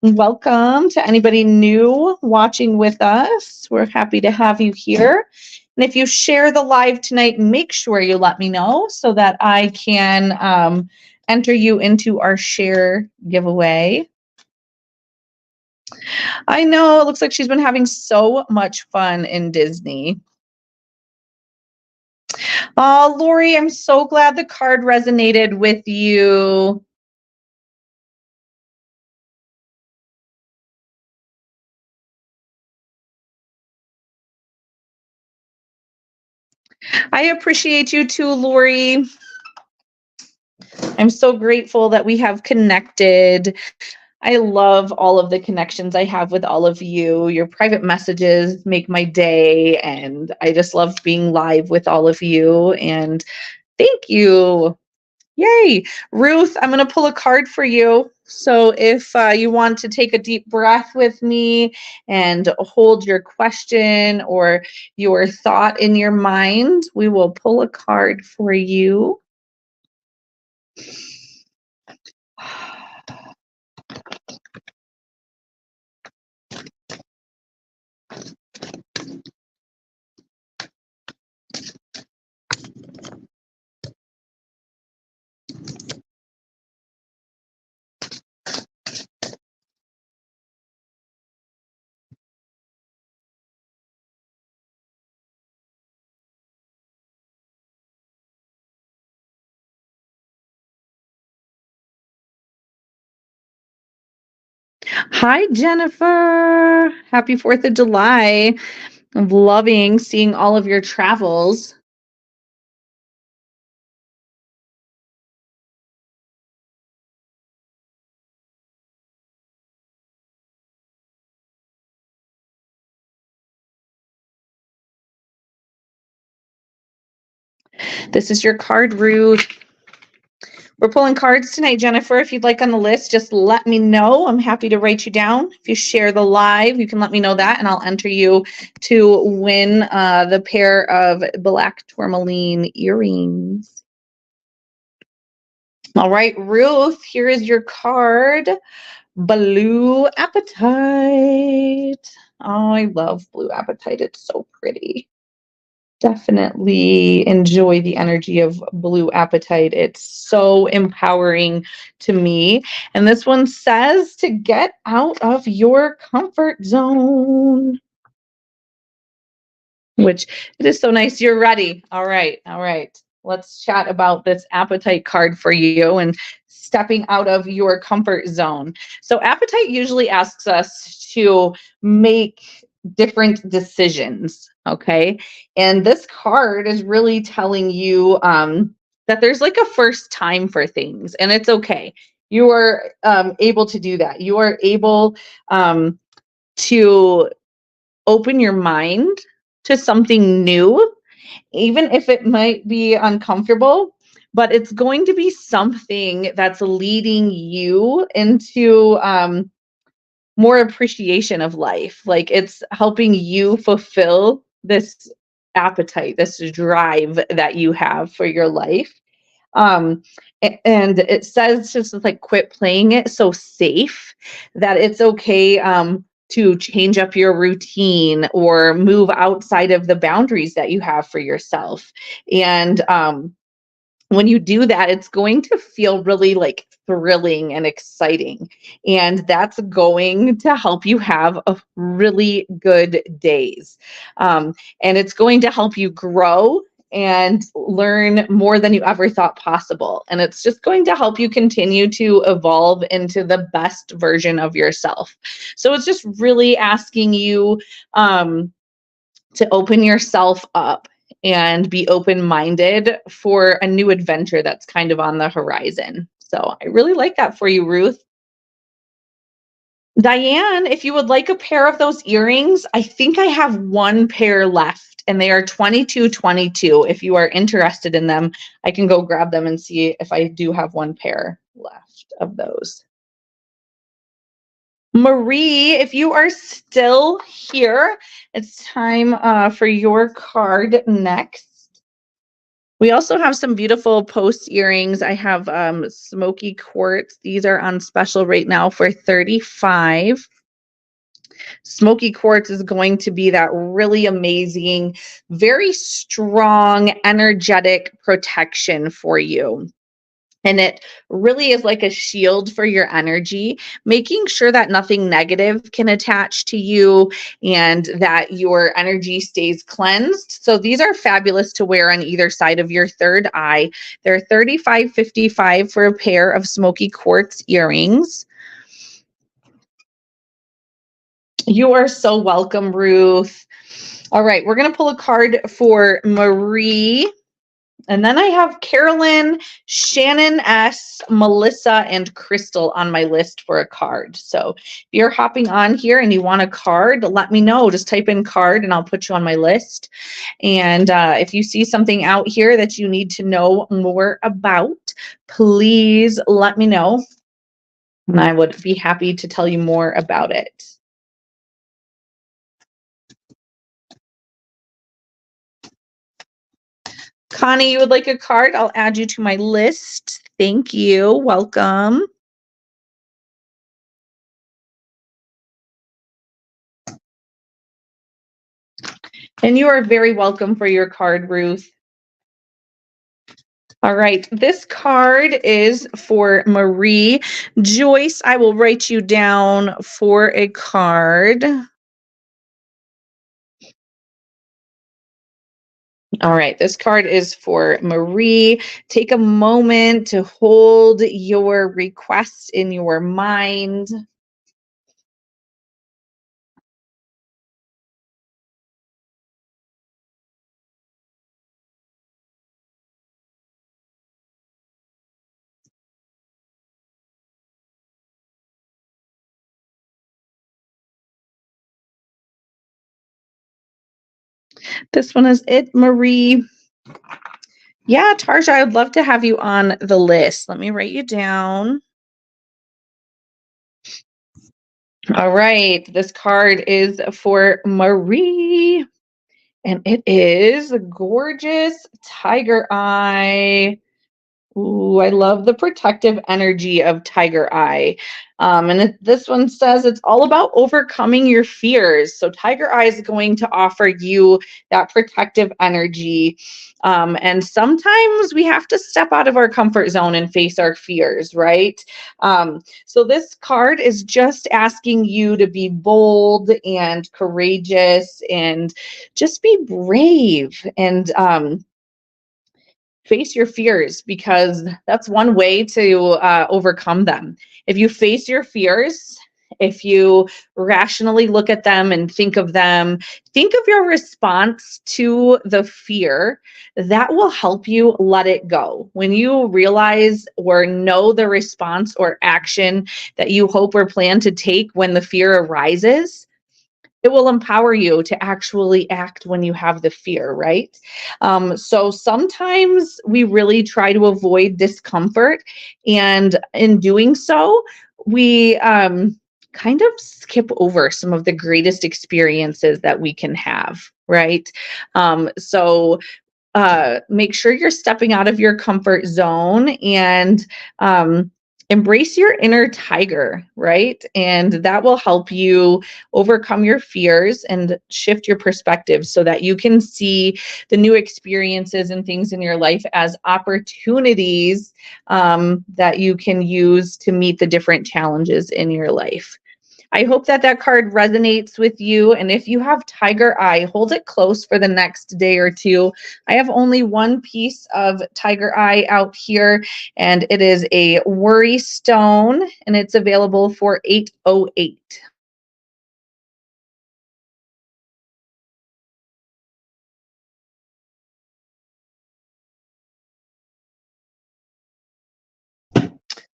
Welcome to anybody new watching with us. We're happy to have you here. And if you share the live tonight, make sure you let me know so that I can enter you into our share giveaway. I know, it looks like she's been having so much fun in Disney. Oh, Lori, I'm so glad the card resonated with you. I appreciate you too, Lori. I'm so grateful that we have connected. I love all of the connections I have with all of you. Your private messages make my day, and I just love being live with all of you. And thank you. Yay. Ruth, I'm going to pull a card for you. So if you want to take a deep breath with me and hold your question or your thought in your mind, we will pull a card for you. Hi, Jennifer. Happy 4th of July. I'm loving seeing all of your travels. This is your card, Ruth. We're pulling cards tonight, Jennifer. If you'd like on the list, just let me know. I'm happy to write you down. If you share the live, you can let me know that, and I'll enter you to win the pair of black tourmaline earrings. All right, Ruth, here is your card. Blue Apatite. Oh, I love Blue Apatite. It's so pretty. Definitely enjoy the energy of Blue Apatite. It's so empowering to me. And this one says to get out of your comfort zone, which it is so nice. You're ready. All right. All right. Let's chat about this Apatite card for you and stepping out of your comfort zone. So Apatite usually asks us to make different decisions. Okay. And this card is really telling you that there's like a first time for things, and it's okay. You are able to do that. You are able to open your mind to something new, even if it might be uncomfortable, but it's going to be something that's leading you into more appreciation of life. Like it's helping you fulfill this appetite, this drive that you have for your life. And it says just like quit playing it so safe that it's okay to change up your routine or move outside of the boundaries that you have for yourself. And when you do that, it's going to feel really like thrilling and exciting. And that's going to help you have a really good days. And it's going to help you grow and learn more than you ever thought possible. And it's just going to help you continue to evolve into the best version of yourself. So it's just really asking you to open yourself up and be open-minded for a new adventure that's kind of on the horizon. So I really like that for you, Ruth. Diane, if you would like a pair of those earrings, I think I have one pair left and they are 22.22. If you are interested in them, I can go grab them and see if I do have one pair left of those. Marie, if you are still here, it's time for your card next. We also have some beautiful post earrings. I have smoky quartz. These are on special right now for $35. Smoky quartz is going to be that really amazing, very strong, energetic protection for you. And it really is like a shield for your energy, making sure that nothing negative can attach to you and that your energy stays cleansed. So these are fabulous to wear on either side of your third eye. They're $35.55 for a pair of smoky quartz earrings. You are so welcome, Ruth. All right, we're going to pull a card for Marie. And then I have Carolyn, Shannon S., Melissa, and Crystal on my list for a card. So if you're hopping on here and you want a card, let me know. Just type in card and I'll put you on my list. And if you see something out here that you need to know more about, please let me know. And I would be happy to tell you more about it. Connie, you would like a card? I'll add you to my list. Thank you. Welcome. And you are very welcome for your card, Ruth. All right, this card is for Marie. Joyce, I will write you down for a card. All right, this card is for Marie. Take a moment to hold your request in your mind. This one is it, Marie. Yeah, Tarja, I would love to have you on the list. Let me write you down. All right, this card is for Marie, and it is a gorgeous tiger eye. Ooh, I love the protective energy of Tiger Eye. This one says it's all about overcoming your fears. So Tiger Eye is going to offer you that protective energy. And sometimes we have to step out of our comfort zone and face our fears, right? So this card is just asking you to be bold and courageous and just be brave and face your fears, because that's one way to overcome them. If you face your fears, if you rationally look at them and think of them, think of your response to the fear, that will help you let it go. When you realize or know the response or action that you hope or plan to take when the fear arises, it will empower you to actually act when you have the fear, right? So sometimes we really try to avoid discomfort, and in doing so, we kind of skip over some of the greatest experiences that we can have, right? So make sure you're stepping out of your comfort zone and embrace your inner tiger, right? And that will help you overcome your fears and shift your perspective so that you can see the new experiences and things in your life as opportunities that you can use to meet the different challenges in your life. I hope that that card resonates with you. And if you have Tiger Eye, hold it close for the next day or two. I have only one piece of Tiger Eye out here, and it is a worry stone, and it's available for $808.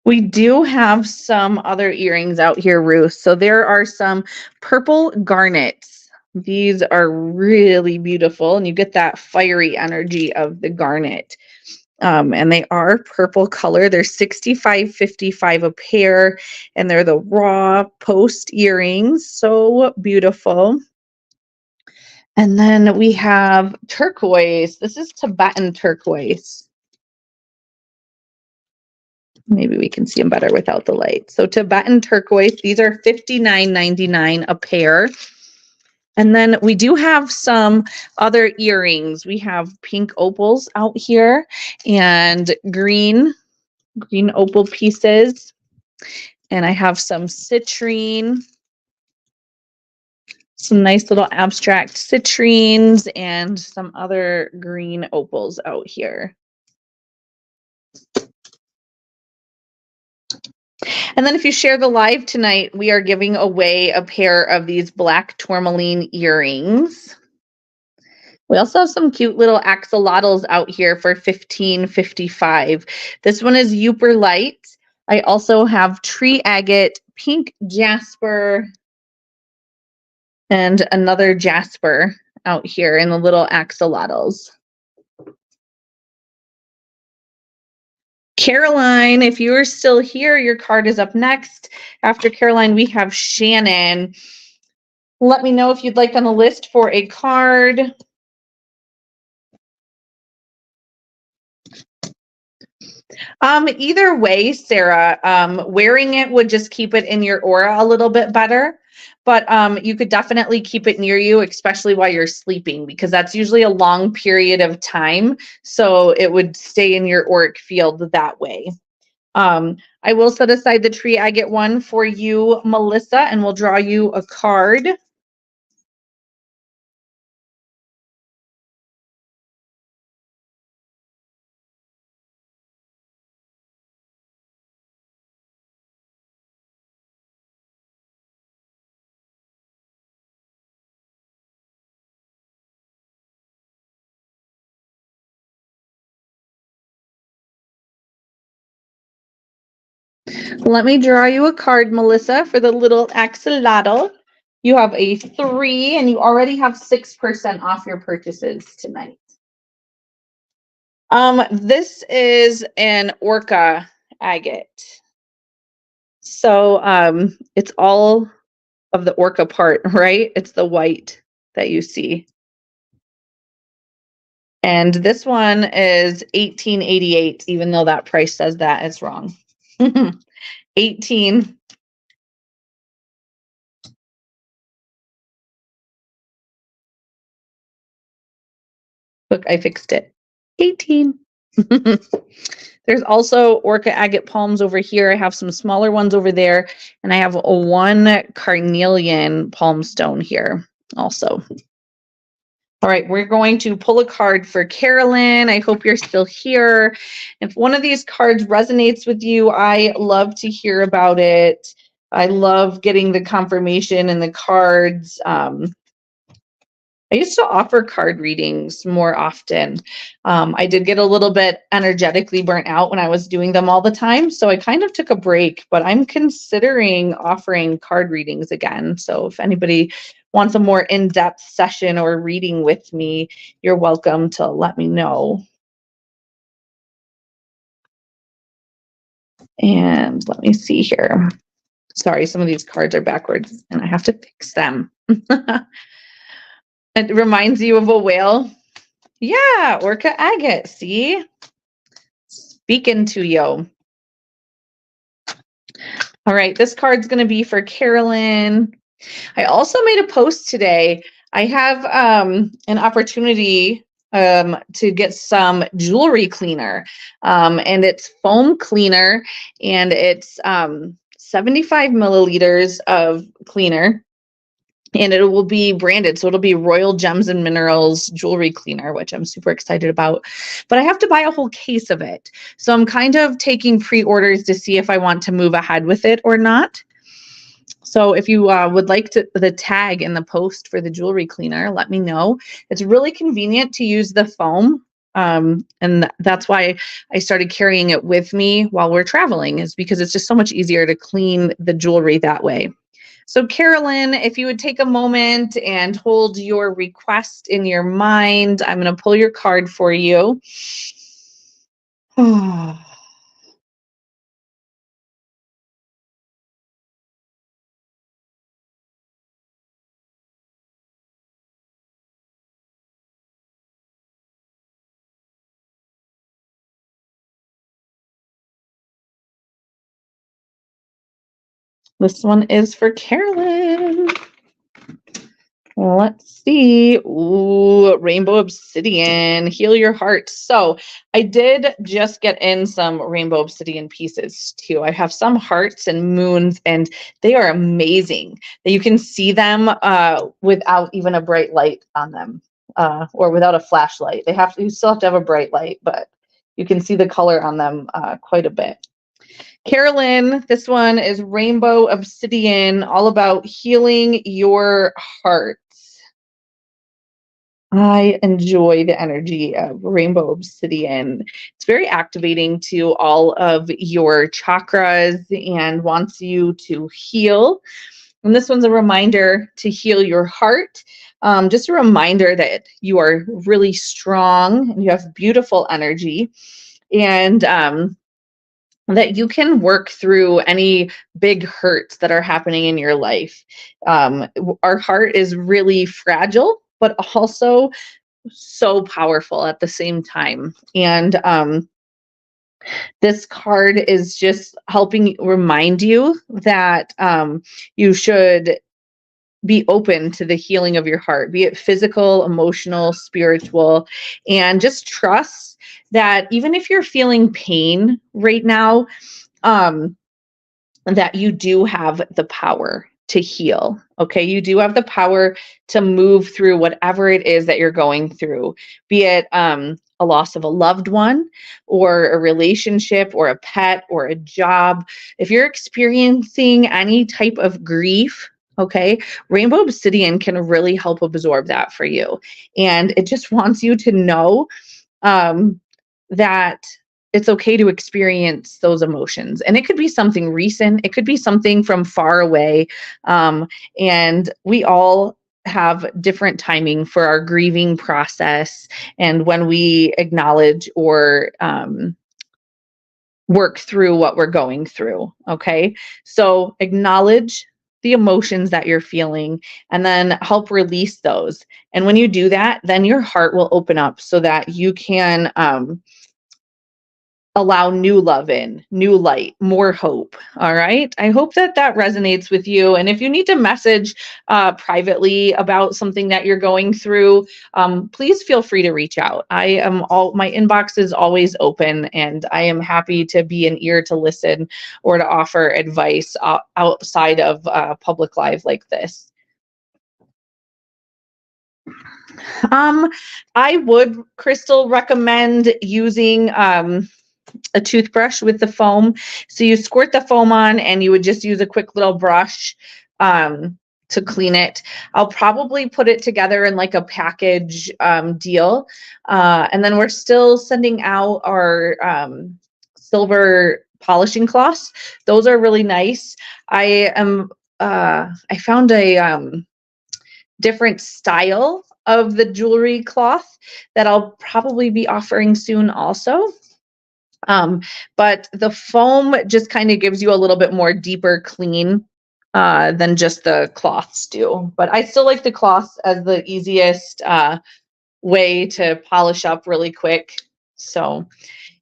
We do have some other earrings out here, Ruth. So there are some purple garnets. These are really beautiful, and you get that fiery energy of the garnet. And they are purple color. They're $65.55 a pair, and they're the raw post earrings. So beautiful. And then we have turquoise. This is Tibetan turquoise. Maybe we can see them better without the light. So Tibetan turquoise, these are $59.99 a pair. And then we do have some other earrings. We have pink opals out here and green opal pieces. And I have some citrine, some nice little abstract citrines, and some other green opals out here. And then if you share the live tonight, we are giving away a pair of these black tourmaline earrings. We also have some cute little axolotls out here for $15.55. This one is Uper Light. I also have tree agate, pink jasper, and another jasper out here in the little axolotls. Caroline, if you are still here, your card is up next. After Caroline, we have Shannon. Let me know if you'd like on the list for a card. Either way, Sarah, wearing it would just keep it in your aura a little bit better. But you could definitely keep it near you, especially while you're sleeping, because that's usually a long period of time. So it would stay in your auric field that way. I will set aside the tree agate one for you, Melissa, and we'll draw you a card. Let me draw you a card, Melissa, for the little axolotl. You have a 3, and you already have 6% off your purchases tonight. This is an orca agate. So it's all of the orca part, right? It's the white that you see. And this one is $18.88, even though that price says that it's wrong. 18. Look, I fixed it. 18. There's also orca agate palms over here. I have some smaller ones over there, and I have a 1 carnelian palm stone here also. All right, we're going to pull a card for Carolyn. I hope you're still here. If one of these cards resonates with you, I love to hear about it. I love getting the confirmation and the cards. I used to offer card readings more often. I did get a little bit energetically burnt out when I was doing them all the time, so I kind of took a break, but I'm considering offering card readings again. So if anybody wants a more in-depth session or reading with me, you're welcome to let me know. And let me see here. Sorry, some of these cards are backwards and I have to fix them. It reminds you of a whale. Yeah, orca agate, see? Speaking to you. All right, this card's going to be for Carolyn. I also made a post today. I have an opportunity to get some jewelry cleaner, and it's foam cleaner, and it's 75 milliliters of cleaner. And it will be branded. So it'll be Royal Gems and Minerals jewelry cleaner, which I'm super excited about. But I have to buy a whole case of it. So I'm kind of taking pre-orders to see if I want to move ahead with it or not. So if you would like the tag in the post for the jewelry cleaner, let me know. It's really convenient to use the foam. And that's why I started carrying it with me while we're traveling, is because it's just so much easier to clean the jewelry that way. So Carolyn, if you would take a moment and hold your request in your mind, I'm going to pull your card for you. This one is for Carolyn. Let's see. Ooh, Rainbow Obsidian, heal your heart. So I did just get in some Rainbow Obsidian pieces too. I have some hearts and moons, and they are amazing. You can see them without even a bright light on them, or without a flashlight. You still have to have a bright light, but you can see the color on them quite a bit. Carolyn, this one is Rainbow Obsidian, all about healing your heart. I enjoy the energy of Rainbow Obsidian. It's very activating to all of your chakras and wants you to heal. And this one's a reminder to heal your heart. Just a reminder that you are really strong and you have beautiful energy. And that you can work through any big hurts that are happening in your life. Our heart is really fragile, but also so powerful at the same time. And this card is just helping remind you that you should be open to the healing of your heart, be it physical, emotional, spiritual, and just trust that even if you're feeling pain right now, um, that you do have the power to heal. Okay. You do have the power to move through whatever it is that you're going through, be it a loss of a loved one or a relationship or a pet or a job. If you're experiencing any type of grief, okay, Rainbow Obsidian can really help absorb that for you. And it just wants you to know that it's okay to experience those emotions. And it could be something recent, it could be something from far away. And we all have different timing for our grieving process and when we acknowledge or work through what we're going through. Okay. So acknowledge the emotions that you're feeling and then help release those. And when you do that, then your heart will open up so that you can allow new love in, new light, more hope. All right. I hope that that resonates with you. And if you need to message privately about something that you're going through, please feel free to reach out. My inbox is always open and I am happy to be an ear to listen or to offer advice outside of public live like this. I would, Crystal, recommend using a toothbrush with the foam. So you squirt the foam on and you would just use a quick little brush to clean it. I'll probably put it together in like a package deal. And then we're still sending out our silver polishing cloths. Those are really nice. I found a different style of the jewelry cloth that I'll probably be offering soon also. But the foam just kind of gives you a little bit more deeper clean than just the cloths do. But I still like the cloths as the easiest way to polish up really quick. So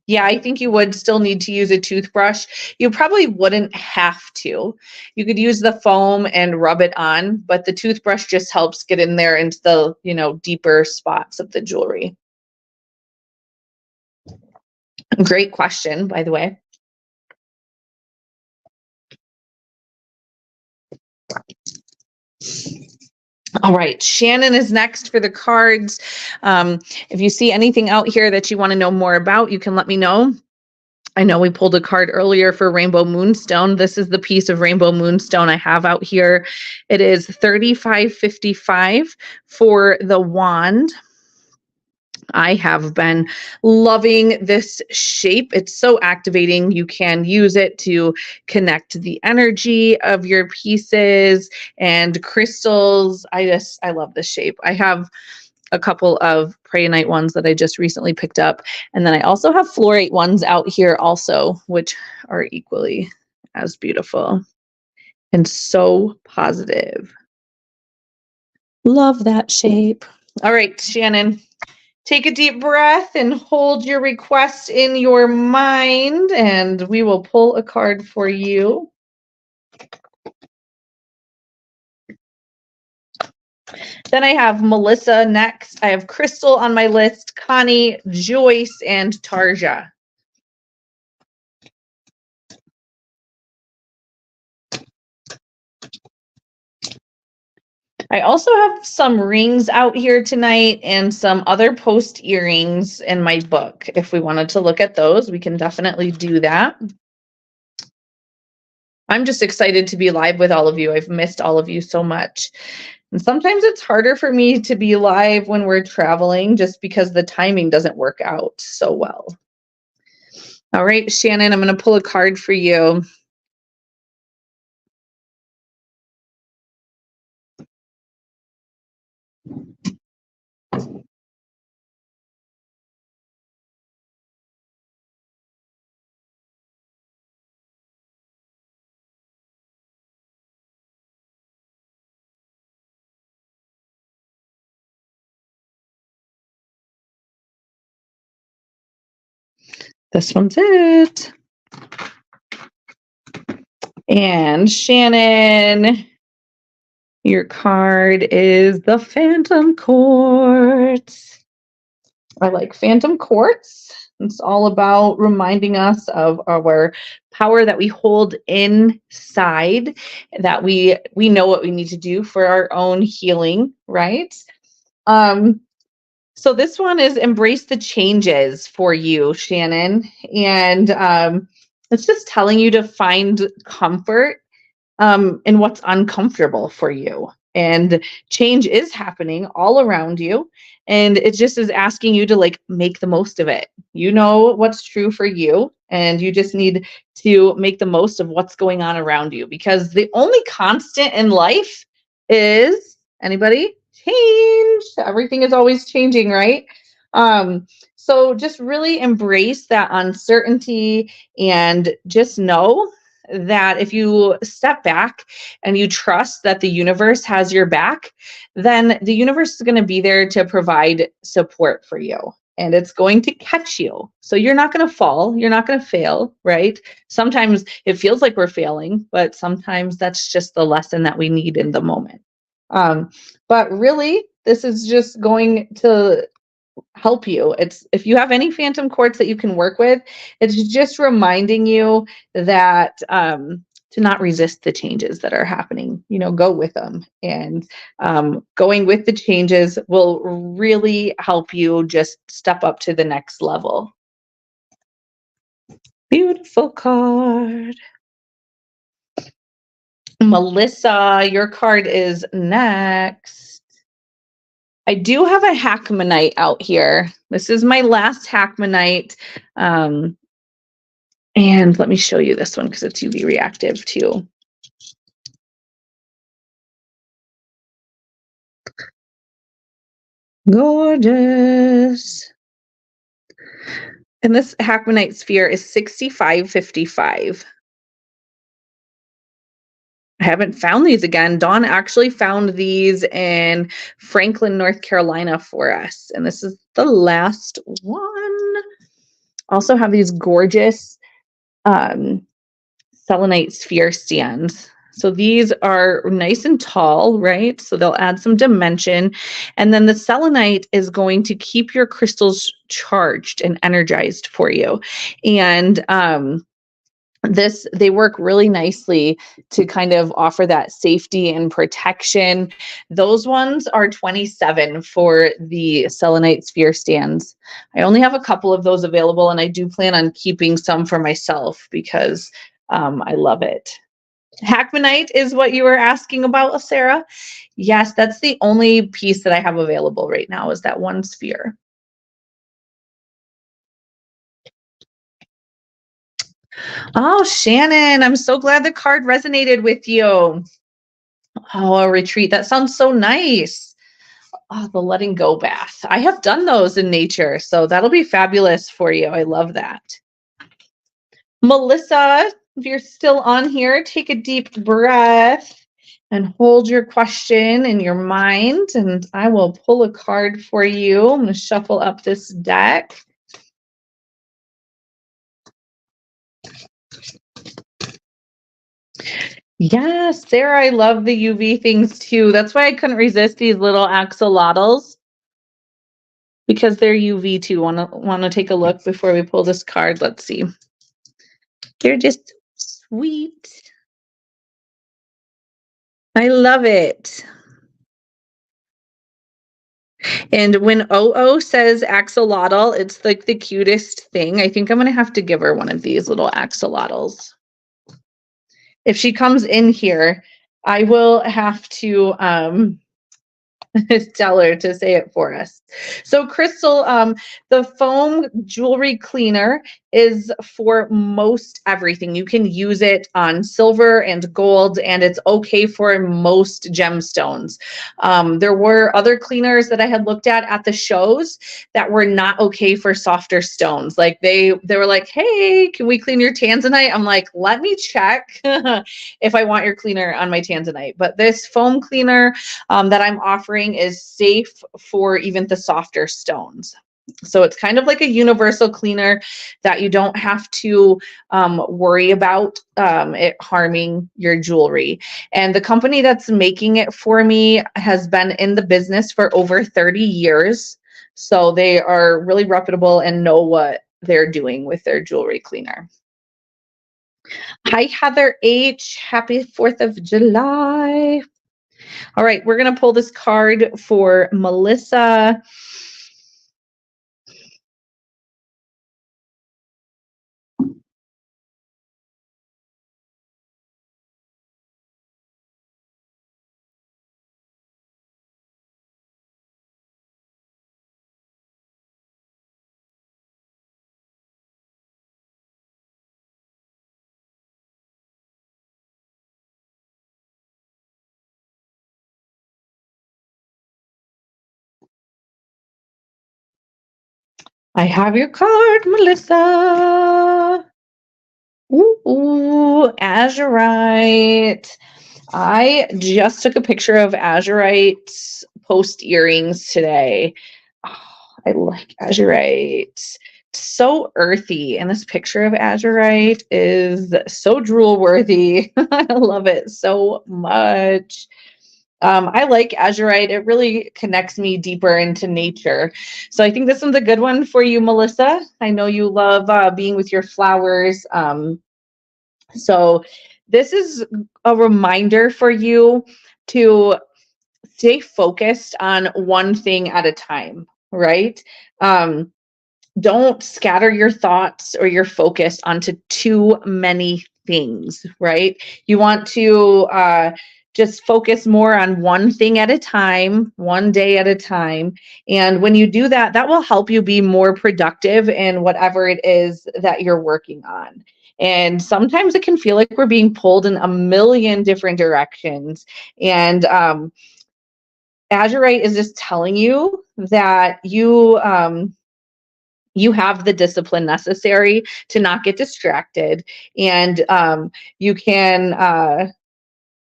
yeah, I think you would still need to use a toothbrush. You probably wouldn't have to. You could use the foam and rub it on, but the toothbrush just helps get in there into the, deeper spots of the jewelry. Great question, by the way. All right, Shannon is next for the cards. If you see anything out here that you want to know more about, you can let me know. I know we pulled a card earlier for Rainbow Moonstone. This is the piece of Rainbow Moonstone I have out here. It is $35.55 for the wand. I have been loving this shape. It's so activating. You can use it to connect the energy of your pieces and crystals. I love this shape. I have a couple of Prayanite ones that I just recently picked up. And then I also have Fluorite ones out here also, which are equally as beautiful and so positive. Love that shape. All right, Shannon. Take a deep breath and hold your request in your mind, and we will pull a card for you. Then I have Melissa next. I have Crystal on my list, Connie, Joyce, and Tarja. I also have some rings out here tonight and some other post earrings in my book. If we wanted to look at those, we can definitely do that. I'm just excited to be live with all of you. I've missed all of you so much. And sometimes it's harder for me to be live when we're traveling just because the timing doesn't work out so well. All right, Shannon, I'm going to pull a card for you. This one's it. And Shannon, your card is the Phantom Quartz. I like Phantom Quartz. It's all about reminding us of our power that we hold inside, that we know what we need to do for our own healing, right? So this one is embrace the changes for you, Shannon. And it's just telling you to find comfort in what's uncomfortable for you. And change is happening all around you. And it just is asking you to like make the most of it. You know what's true for you. And you just need to make the most of what's going on around you, because the only constant in life is, anybody? Change. Everything is always changing, right? So just really embrace that uncertainty and just know that if you step back and you trust that the universe has your back, then the universe is going to be there to provide support for you. And it's going to catch you. So you're not going to fall. You're not going to fail, right? Sometimes it feels like we're failing, but sometimes that's just the lesson that we need in the moment. But really, this is just going to help you. It's, if you have any Phantom Quartz that you can work with, it's just reminding you that to not resist the changes that are happening. You know, go with them, and going with the changes will really help you just step up to the next level. Beautiful card. Melissa, your card is next. I do have a Hackmanite out here. This is my last Hackmanite. And let me show you this one because it's UV reactive too. Gorgeous. And this Hackmanite sphere is 6555. I haven't found these again. Dawn actually found these in Franklin, North Carolina for us. And this is the last one. Also have these gorgeous selenite sphere stands. So these are nice and tall, right? So they'll add some dimension. And then the selenite is going to keep your crystals charged and energized for you. And they work really nicely to kind of offer that safety and protection. Those ones are 27 for the selenite sphere stands. I only have a couple of those available, and I do plan on keeping some for myself because I love it. Hackmanite is what you were asking about, Sarah. Yes, that's the only piece that I have available right now, is that one sphere. Oh, Shannon, I'm so glad the card resonated with you. Oh, a retreat. That sounds so nice. Oh, the letting go bath. I have done those in nature, so that'll be fabulous for you. I love that. Melissa, if you're still on here, take a deep breath and hold your question in your mind, and I will pull a card for you. I'm going to shuffle up this deck. Yes, Sarah, I love the UV things too. That's why I couldn't resist these little axolotls, because they're UV too. Want to take a look before we pull this card? Let's see. They're just sweet. I love it. And when OO says axolotl, it's like the cutest thing. I think I'm going to have to give her one of these little axolotls. If she comes in here, I will have to tell her to say it for us. So Crystal, the foam jewelry cleaner is for most everything. You can use it on silver and gold, and it's okay for most gemstones. There were other cleaners that I had looked at the shows that were not okay for softer stones. Like they were like, hey, can we clean your tanzanite? I'm like, let me check if I want your cleaner on my tanzanite. But this foam cleaner that I'm offering is safe for even the softer stones. So it's kind of like a universal cleaner that you don't have to worry about it harming your jewelry. And the company that's making it for me has been in the business for over 30 years. So they are really reputable and know what they're doing with their jewelry cleaner. Hi, Heather H. Happy 4th of July. All right, we're going to pull this card for Melissa. I have your card, Melissa. Ooh, azurite. I just took a picture of azurite post earrings today. Oh, I like azurite. So earthy, and this picture of azurite is so drool worthy. I love it so much. I like azurite. It really connects me deeper into nature. So I think this one's a good one for you, Melissa. I know you love being with your flowers. So this is a reminder for you to stay focused on one thing at a time, right? Don't scatter your thoughts or your focus onto too many things, right? You want to just focus more on one thing at a time, one day at a time. And when you do that, that will help you be more productive in whatever it is that you're working on. And sometimes it can feel like we're being pulled in a million different directions. And Azurite is just telling you that you have the discipline necessary to not get distracted, and you can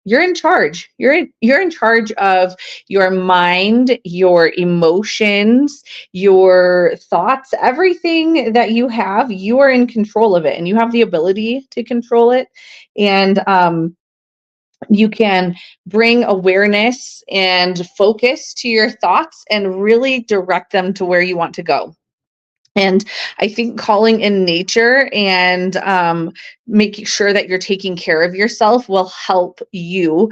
you're in charge. You're in charge of your mind, your emotions, your thoughts, everything that you have. You are in control of it, and you have the ability to control it. And you can bring awareness and focus to your thoughts and really direct them to where you want to go. And I think calling in nature and making sure that you're taking care of yourself will help you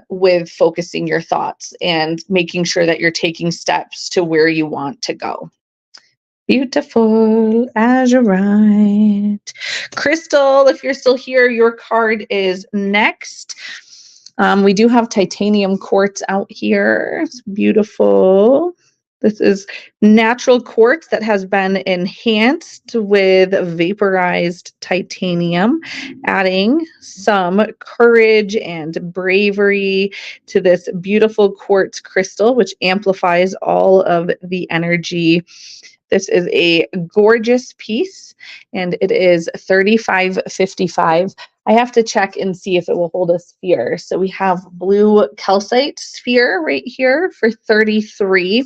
with focusing your thoughts and making sure that you're taking steps to where you want to go. Beautiful azurite. Crystal, if you're still here, your card is next. We do have titanium quartz out here. It's beautiful. This is natural quartz that has been enhanced with vaporized titanium, adding some courage and bravery to this beautiful quartz crystal, which amplifies all of the energy. This is a gorgeous piece, and it is $35.55. I have to check and see if it will hold a sphere. So we have blue calcite sphere right here for $33.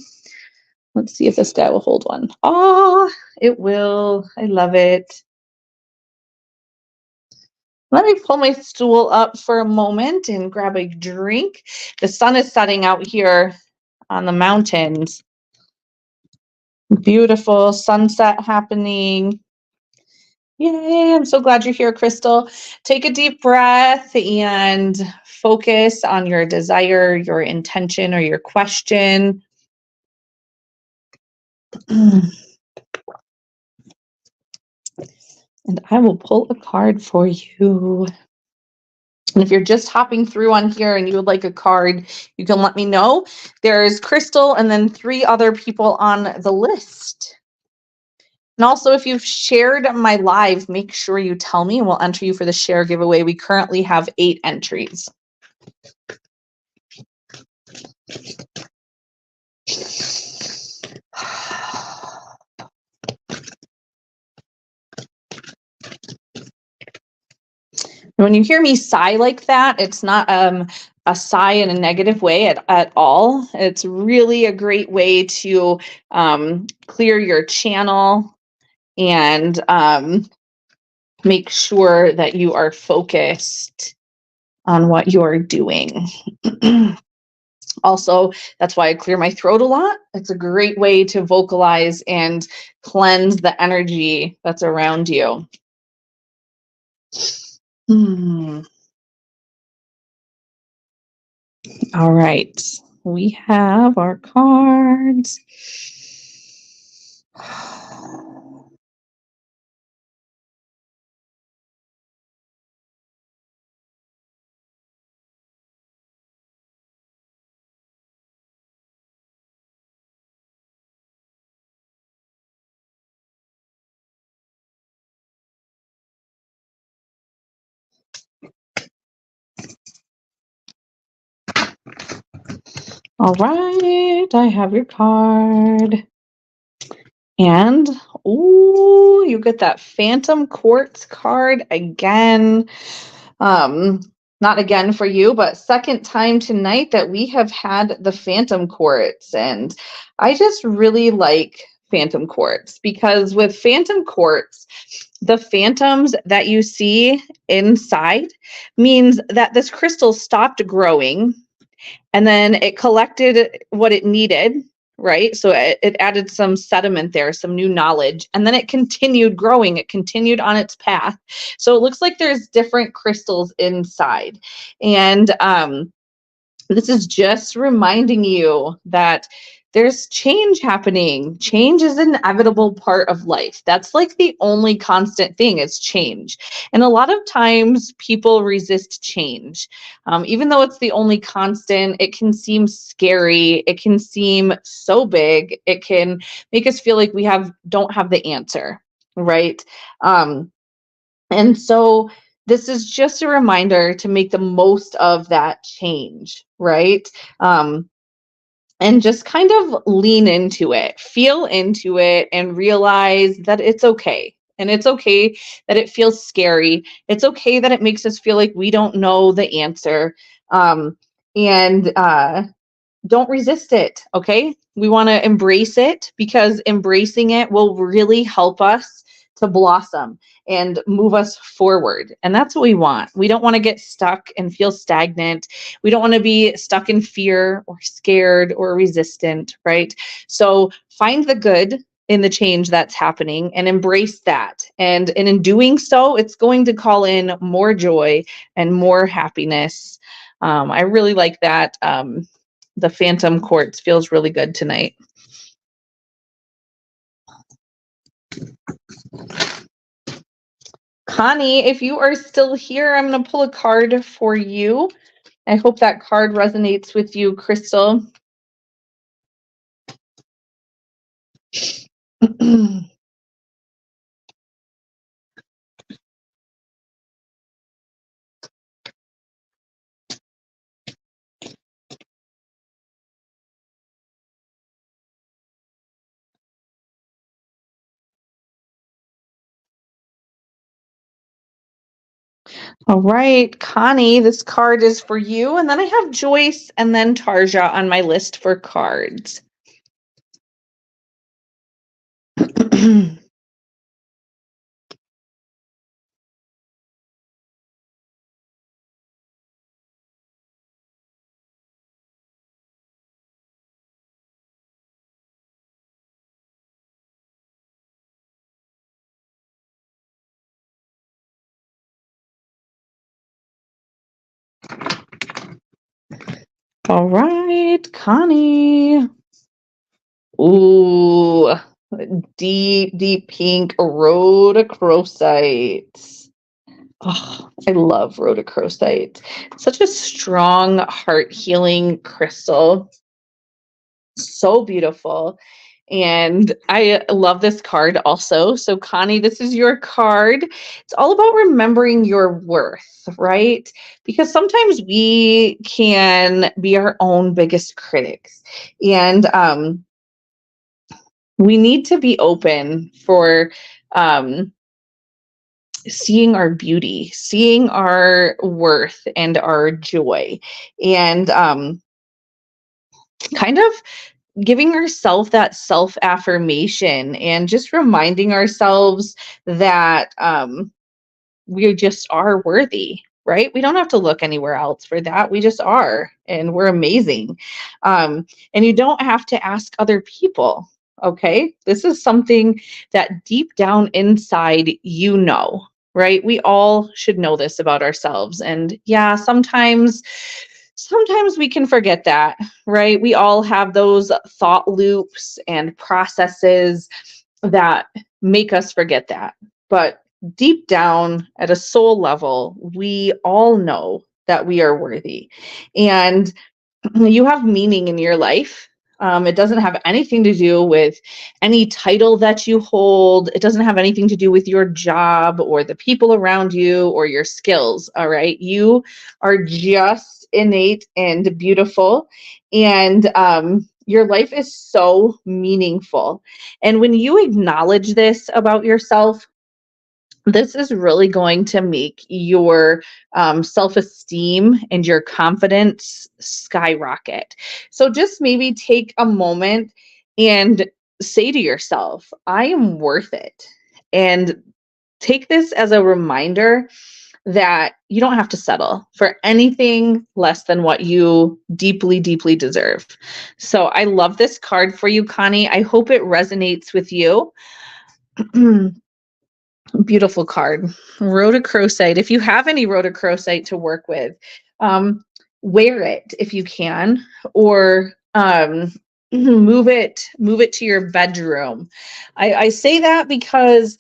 Let's see if this guy will hold one. Oh, it will. I love it. Let me pull my stool up for a moment and grab a drink. The sun is setting out here on the mountains. Beautiful sunset happening. Yay, I'm so glad you're here, Crystal. Take a deep breath and focus on your desire, your intention, or your question. And I will pull a card for you. And if you're just hopping through on here and you would like a card, you can let me know. There's Crystal and then 3 other people on the list. And also, if you've shared my live, make sure you tell me and we'll enter you for the share giveaway. We currently have 8 entries. When you hear me sigh like that, it's not a sigh in a negative way at all. It's really a great way to clear your channel and make sure that you are focused on what you're doing. Also, that's why I clear my throat a lot. It's a great way to vocalize and cleanse the energy that's around you. All right, we have our cards. All right, I have your card. And, ooh, you get that Phantom Quartz card again. Not again for you, but second time tonight that we have had the Phantom Quartz. And I just really like Phantom Quartz because with Phantom Quartz, the phantoms that you see inside means that this crystal stopped growing and then it collected what it needed, right? So it added some sediment there, some new knowledge, and then it continued growing. It continued on its path. So it looks like there's different crystals inside. And this is just reminding you that there's change happening. Change is an inevitable part of life. That's like the only constant thing is change. And a lot of times people resist change. Even though it's the only constant, it can seem scary. It can seem so big. It can make us feel like we don't have the answer, right? And so this is just a reminder to make the most of that change, right? And just kind of lean into it, feel into it, and realize that it's okay. And it's okay that it feels scary. It's okay that it makes us feel like we don't know the answer. And don't resist it, okay? We want to embrace it because embracing it will really help us to blossom and move us forward. And that's what we want. We don't want to get stuck and feel stagnant. We don't want to be stuck in fear or scared or resistant, right? So find the good in the change that's happening and embrace that. And in doing so, it's going to call in more joy and more happiness. I really like that. The Phantom Quartz feels really good tonight. Connie, if you are still here, I'm going to pull a card for you. I hope that card resonates with you, Crystal. All right, Connie, this card is for you. And then I have Joyce and then Tarja on my list for cards. All right, Connie. Ooh, deep, deep pink rhodochrosite. Oh, I love rhodochrosite. Such a strong heart healing crystal. So beautiful. And I love this card also. So Connie, this is your card. It's all about remembering your worth, right? Because sometimes we can be our own biggest critics. And we need to be open for seeing our beauty, seeing our worth and our joy, and kind of giving ourselves that self affirmation and just reminding ourselves that we just are worthy, right? We don't have to look anywhere else for that. We just are, and we're amazing. And you don't have to ask other people. Okay. This is something that deep down inside, right? We all should know this about ourselves. And yeah, sometimes we can forget that, right? We all have those thought loops and processes that make us forget that. But deep down at a soul level, we all know that we are worthy. And you have meaning in your life. It doesn't have anything to do with any title that you hold. It doesn't have anything to do with your job or the people around you or your skills. All right. You are just innate and beautiful. And your life is so meaningful. And when you acknowledge this about yourself, this is really going to make your self-esteem and your confidence skyrocket. So just maybe take a moment and say to yourself, I am worth it. And take this as a reminder that you don't have to settle for anything less than what you deeply, deeply deserve. So I love this card for you, Connie. I hope it resonates with you. Beautiful card. Rhodochrosite. If you have any rhodochrosite to work with, wear it if you can, or move it to your bedroom. I say that because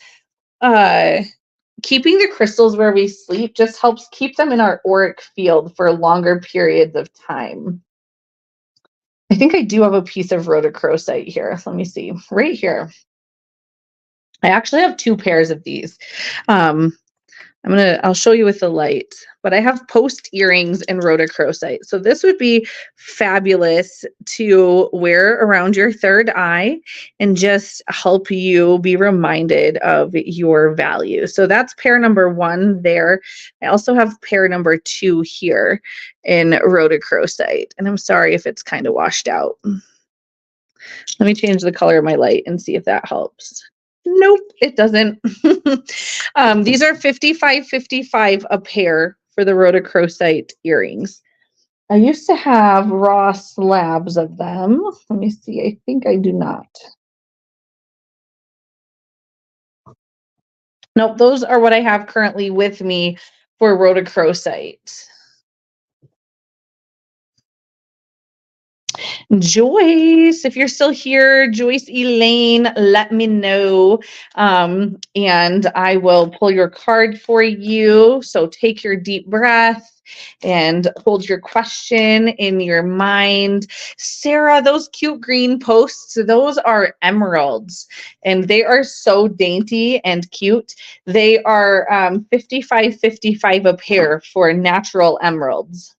keeping the crystals where we sleep just helps keep them in our auric field for longer periods of time. I think I do have a piece of rhodochrosite here. Let me see. Right here. I actually have 2 pairs of these. I'll show you with the light, but I have post earrings in rhodochrosite. So this would be fabulous to wear around your third eye and just help you be reminded of your value. So that's pair number 1 there. I also have pair number 2 here in rhodochrosite. And I'm sorry if it's kind of washed out. Let me change the color of my light and see if that helps. Nope, it doesn't. These are $55.55 a pair for the rhodochrosite earrings. I used to have raw slabs of them. Let me see. I think I do not. Nope, those are what I have currently with me for rhodochrosite. Joyce, if you're still here, Joyce Elaine, let me know. And I will pull your card for you. So take your deep breath and hold your question in your mind. Sarah, those cute green posts, those are emeralds, and they are so dainty and cute. They are $55.55 a pair for natural emeralds.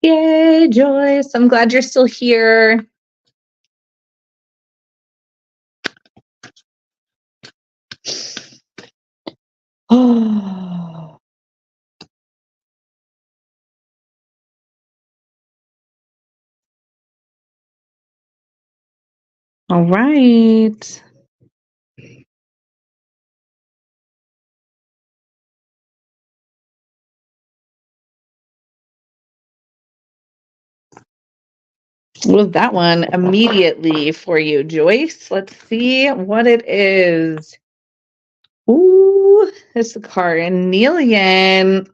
Yay, Joyce. I'm glad you're still here. Oh. All right. Well, that one immediately for you, Joyce. Let's see what it is. Ooh, it's the carnelian.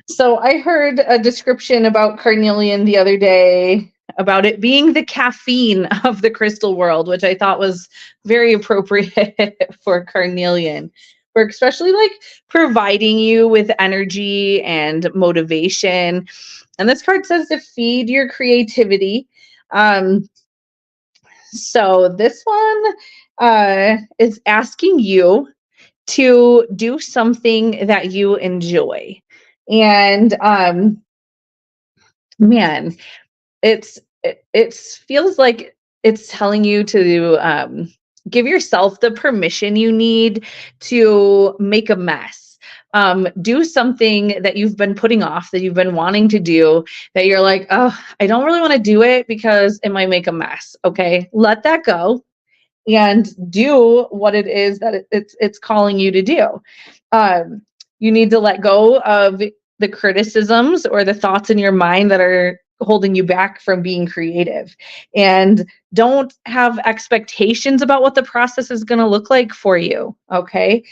So I heard a description about carnelian the other day about it being the caffeine of the crystal world, which I thought was very appropriate for carnelian. For especially like providing you with energy and motivation. And this card says to feed your creativity. So this one is asking you to do something that you enjoy. And man, it feels like it's telling you to give yourself the permission you need to make a mess. Do something that you've been putting off, that you've been wanting to do, that you're like, oh, I don't really want to do it because it might make a mess. Okay, let that go and do what it is that it's calling you to do. You need to let go of the criticisms or the thoughts in your mind that are holding you back from being creative, and don't have expectations about what the process is going to look like for you. Okay.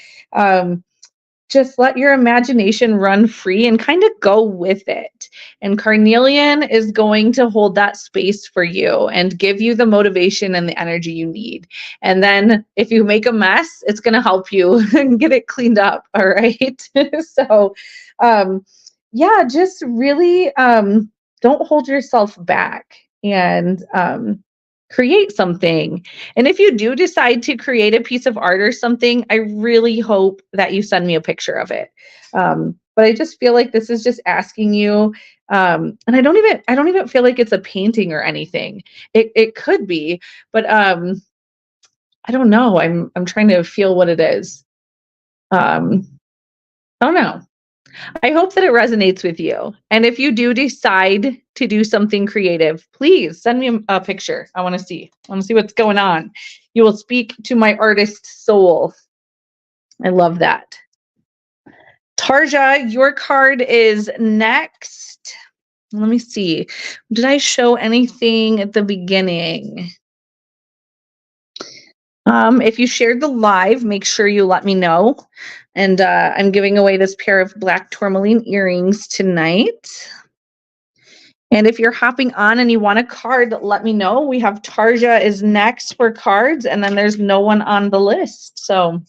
Just let your imagination run free and kind of go with it. And Carnelian is going to hold that space for you and give you the motivation and the energy you need. And then if you make a mess, it's going to help you get it cleaned up. All right. So, yeah, just really don't hold yourself back, and create something. And if you do decide to create a piece of art or something, I really hope that you send me a picture of it. But I just feel like this is just asking you, and I don't even feel like it's a painting or anything. It could be, but I don't know. I'm trying to feel what it is. I don't know. I hope that it resonates with you. And if you do decide to do something creative, please send me a picture. I want to see what's going on. You will speak to my artist soul. I love that. Tarja, your card is next. Let me see. Did I show anything at the beginning? If you shared the live, make sure you let me know. And I'm giving away this pair of black tourmaline earrings tonight. And if you're hopping on and you want a card, let me know. We have Tarja is next for cards, and then there's no one on the list. So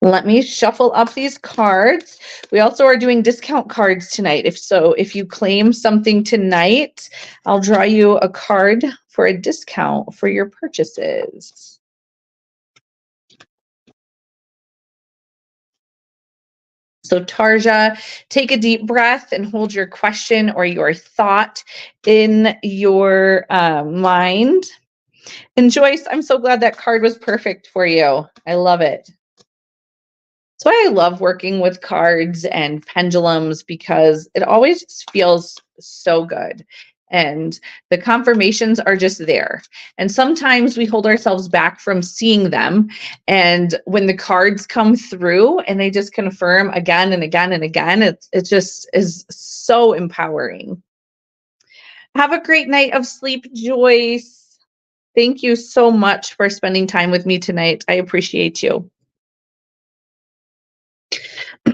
let me shuffle up these cards. We also are doing discount cards tonight. If you claim something tonight, I'll draw you a card for a discount for your purchases. So Tarja, take a deep breath and hold your question or your thought in your mind. And Joyce, I'm so glad that card was perfect for you. I love it. That's why I love working with cards and pendulums, because it always just feels so good. And the confirmations are just there. And sometimes we hold ourselves back from seeing them. And when the cards come through and they just confirm again and again and again, it just is so empowering. Have a great night of sleep, Joyce. Thank you so much for spending time with me tonight. I appreciate you.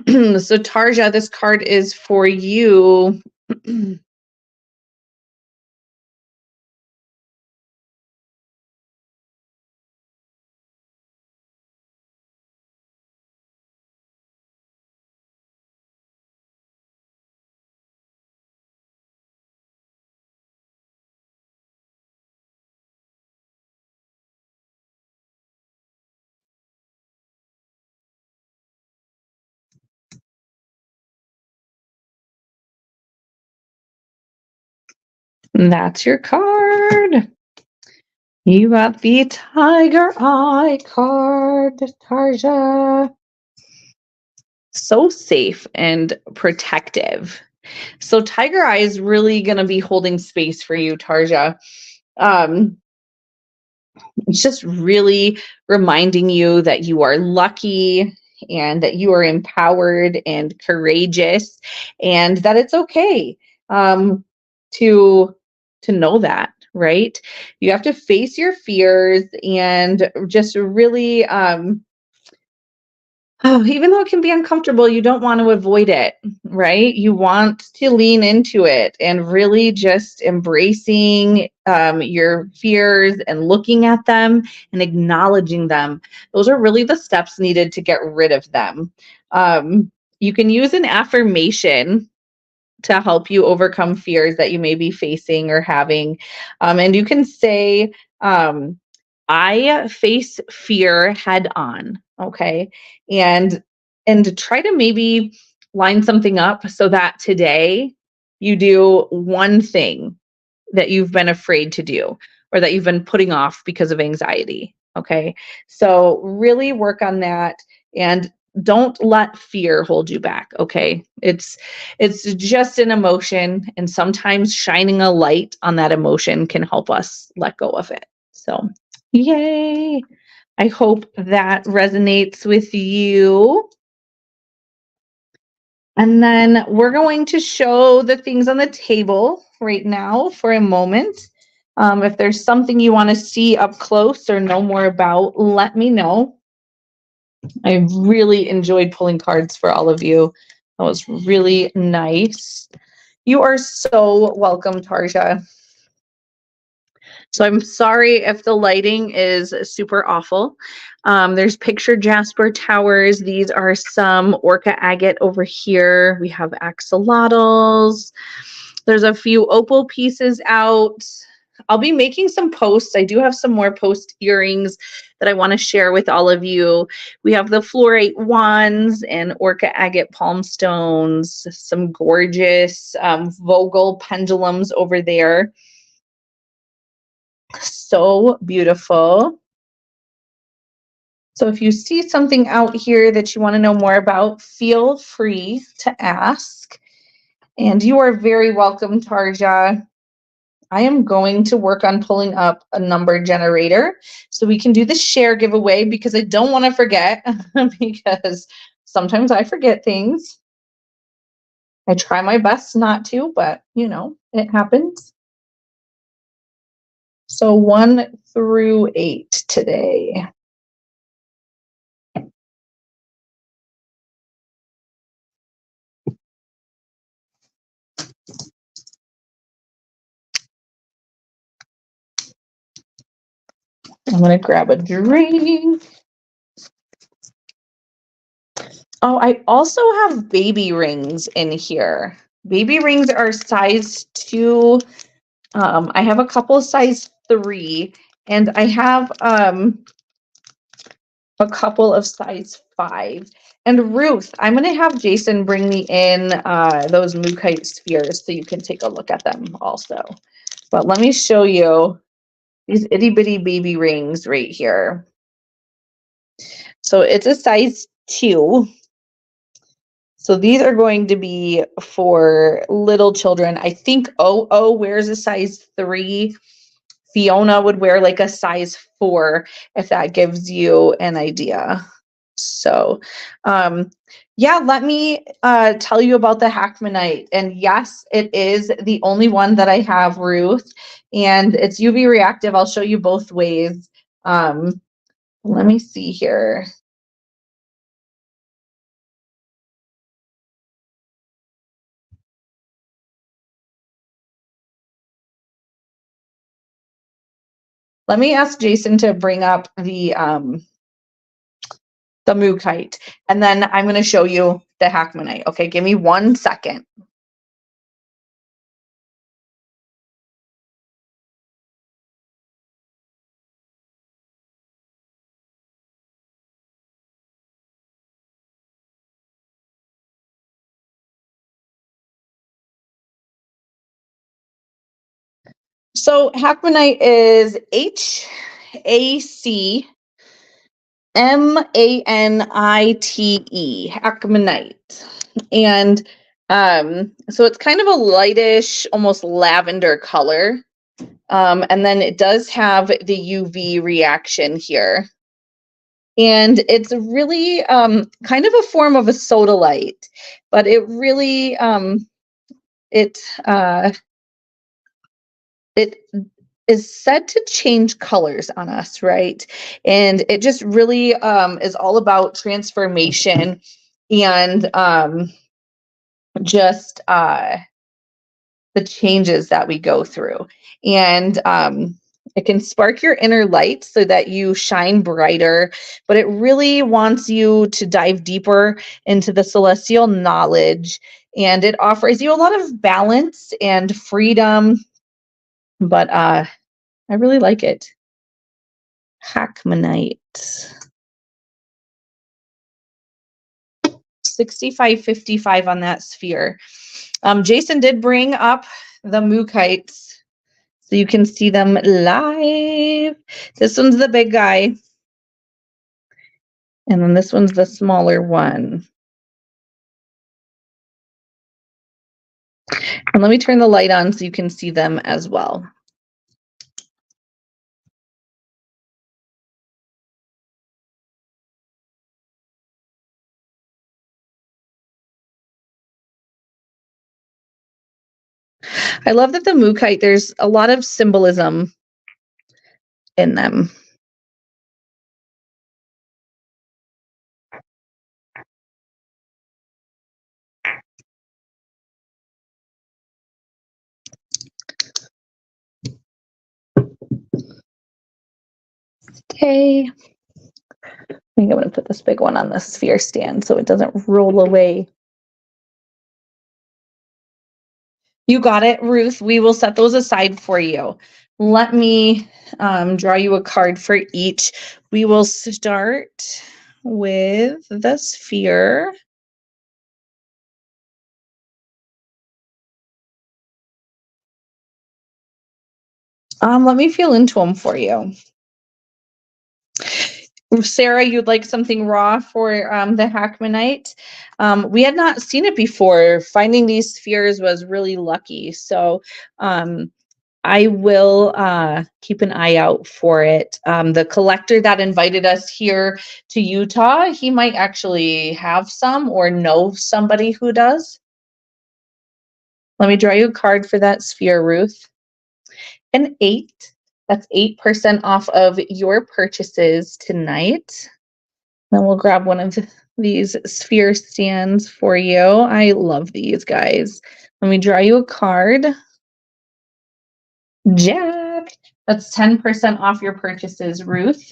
So Tarja, this card is for you. That's your card. You got the Tiger Eye card, Tarja. So safe and protective. So Tiger Eye is really going to be holding space for you, Tarja. It's just really reminding you that you are lucky and that you are empowered and courageous, and that it's okay to know that, right? You have to face your fears and just really even though it can be uncomfortable, you don't want to avoid it, right? You want to lean into it and really just embracing your fears and looking at them and acknowledging them. Those are really the steps needed to get rid of them. You can use an affirmation to help you overcome fears that you may be facing or having. And you can say, I face fear head on. Okay. And to try to maybe line something up so that today you do one thing that you've been afraid to do, or that you've been putting off because of anxiety. Okay. So really work on that and don't let fear hold you back. Okay. It's just an emotion, and sometimes shining a light on that emotion can help us let go of it. So yay. I hope that resonates with you. And then we're going to show the things on the table right now for a moment. If there's something you want to see up close or know more about, let me know. I really enjoyed pulling cards for all of you. That was really nice. You are so welcome, Tarja. So I'm sorry if the lighting is super awful. There's picture Jasper towers. These are some orca agate over here. We have axolotls. There's a few opal pieces out. I'll be making some posts. I do have some more post earrings that I want to share with all of you. We have the fluorite wands and orca agate palm stones, some gorgeous Vogel pendulums over there. So beautiful. So if you see something out here that you want to know more about, feel free to ask. And you are very welcome, Tarja. I am going to work on pulling up a number generator so we can do the share giveaway, because I don't want to forget, because sometimes I forget things. I try my best not to, but you know, it happens. So 1 through 8 today. I'm going to grab a drink. Oh, I also have baby rings in here. Baby rings are size 2. I have a couple size 3, and I have a couple of size 5. And Ruth, I'm going to have Jason bring me in those Mookaite spheres so you can take a look at them also. But let me show you these itty bitty baby rings right here. So it's a size 2. So these are going to be for little children. I think OO wears a size 3. Fiona would wear like a size 4, if that gives you an idea. So, yeah, let me tell you about the Hackmanite. And yes, it is the only one that I have, Ruth. And it's UV reactive. I'll show you both ways. Let me see here. Let me ask Jason to bring up the Mookaite, and then I'm going to show you the Hackmanite. Okay, give me 1 second. So Hackmanite is HACMANITE, Hackmanite. And so it's kind of a lightish, almost lavender color. And then it does have the UV reaction here. And it's really kind of a form of a sodalite, but it really, it is said to change colors on us, right? And it just really is all about transformation and just the changes that we go through. And it can spark your inner light so that you shine brighter, but it really wants you to dive deeper into the celestial knowledge. And it offers you a lot of balance and freedom, but I really like it. Hackmanite. $65.55 on that sphere. Jason did bring up the Mookites. so you can see them live. This one's the big guy. And then this one's the smaller one. And let me turn the light on so you can see them as well. I love that the Mookaite, there's a lot of symbolism in them. Okay. I think I'm going to put this big one on the sphere stand so it doesn't roll away. You got it, Ruth. We will set those aside for you. Let me draw you a card for each. We will start with the sphere. Let me feel into them for you. Sarah, you'd like something raw for the Hackmanite? We had not seen it before. Finding these spheres was really lucky. So I will keep an eye out for it. The collector that invited us here to Utah, he might actually have some or know somebody who does. Let me draw you a card for that sphere, Ruth. An 8. That's 8% off of your purchases tonight. Then we'll grab one of these sphere stands for you. I love these guys. Let me draw you a card. Jack. That's 10% off your purchases, Ruth.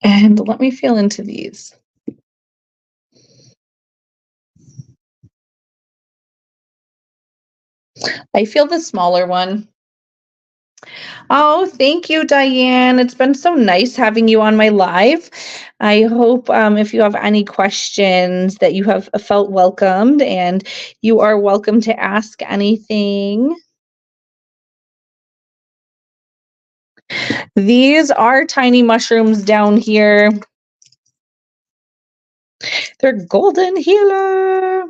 And let me feel into these. I feel the smaller one. Oh, thank you, Diane. It's been so nice having you on my live. I hope if you have any questions that you have felt welcomed, and you are welcome to ask anything. These are tiny mushrooms down here. They're golden healer.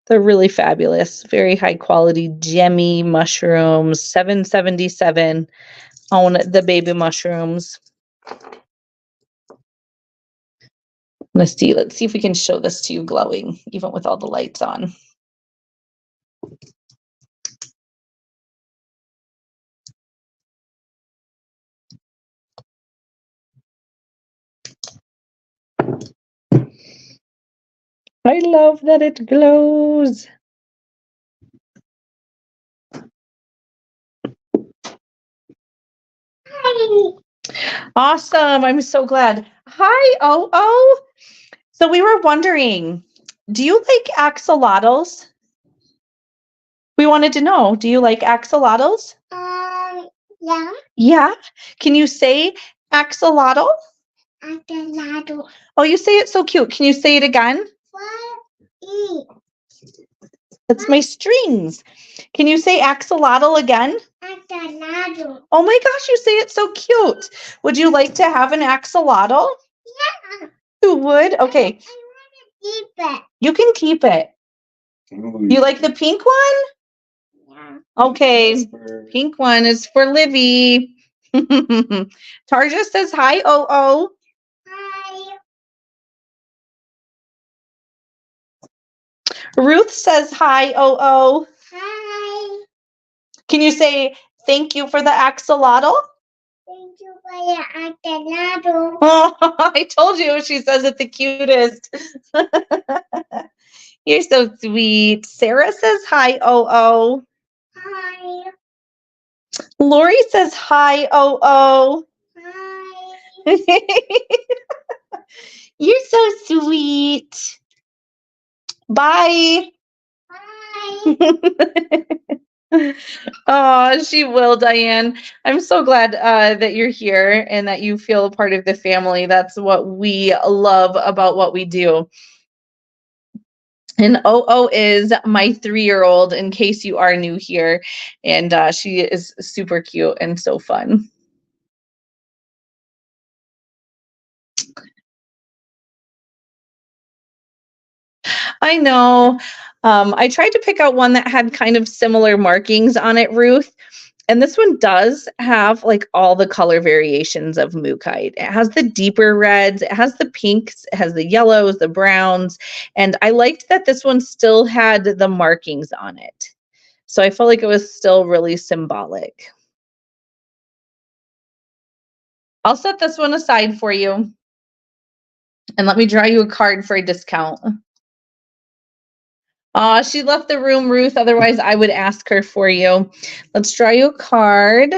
They're really fabulous, very high quality, gemmy mushrooms, $7.77 on the baby mushrooms. Let's see if we can show this to you glowing, even with all the lights on. I love that it glows. Hi. Awesome. I'm so glad. Hi, Oh. So we were wondering, do you like axolotls? We wanted to know, do you like axolotls? Yeah. Yeah? Can you say axolotl? Axolotl. Oh, you say it so cute. Can you say it again? That's my strings. Can you say axolotl again? Axolotl. Oh my gosh, you say it so cute. Would you like to have an axolotl? Yeah. You would? Okay. I want to keep it. You can keep it. Ooh. You like the pink one? Yeah. Okay. Pink one is for Livy. Tarja says hi, Oh. Hi. Ruth says hi, Oh. Hi. Can you say thank you for the axolotl? Thank you for the axolotl. Oh, I told you, she says it the cutest. You're so sweet. Sarah says hi, Oh. Hi. Lori says hi, Oh. Hi. You're so sweet. Bye. Bye. Oh, she will, Diane. I'm so glad that you're here and that you feel a part of the family. That's what we love about what we do. And OO is my 3-year-old, in case you are new here. And she is super cute and so fun. I know. I tried to pick out one that had kind of similar markings on it, Ruth. And this one does have like all the color variations of Mookaite. It has the deeper reds, it has the pinks, it has the yellows, the browns. And I liked that this one still had the markings on it. So I felt like it was still really symbolic. I'll set this one aside for you. And let me draw you a card for a discount. She left the room, Ruth. Otherwise, I would ask her for you. Let's draw you a card.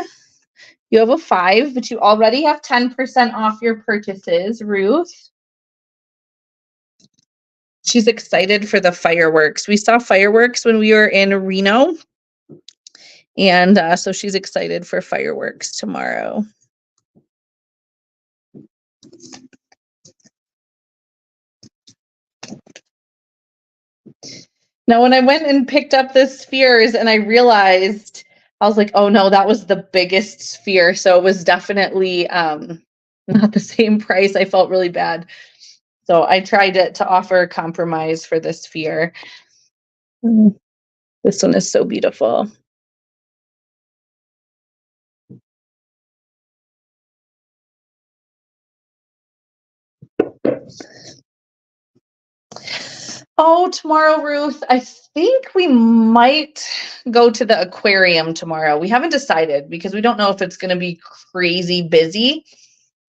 You have a 5, but you already have 10% off your purchases, Ruth. She's excited for the fireworks. We saw fireworks when we were in Reno. And so she's excited for fireworks tomorrow. Now, when I went and picked up the spheres and I realized, I was like, oh no, that was the biggest sphere. So it was definitely not the same price. I felt really bad. So I tried to offer a compromise for this sphere. This one is so beautiful. Oh, tomorrow, Ruth, I think we might go to the aquarium tomorrow. We haven't decided because we don't know if it's going to be crazy busy.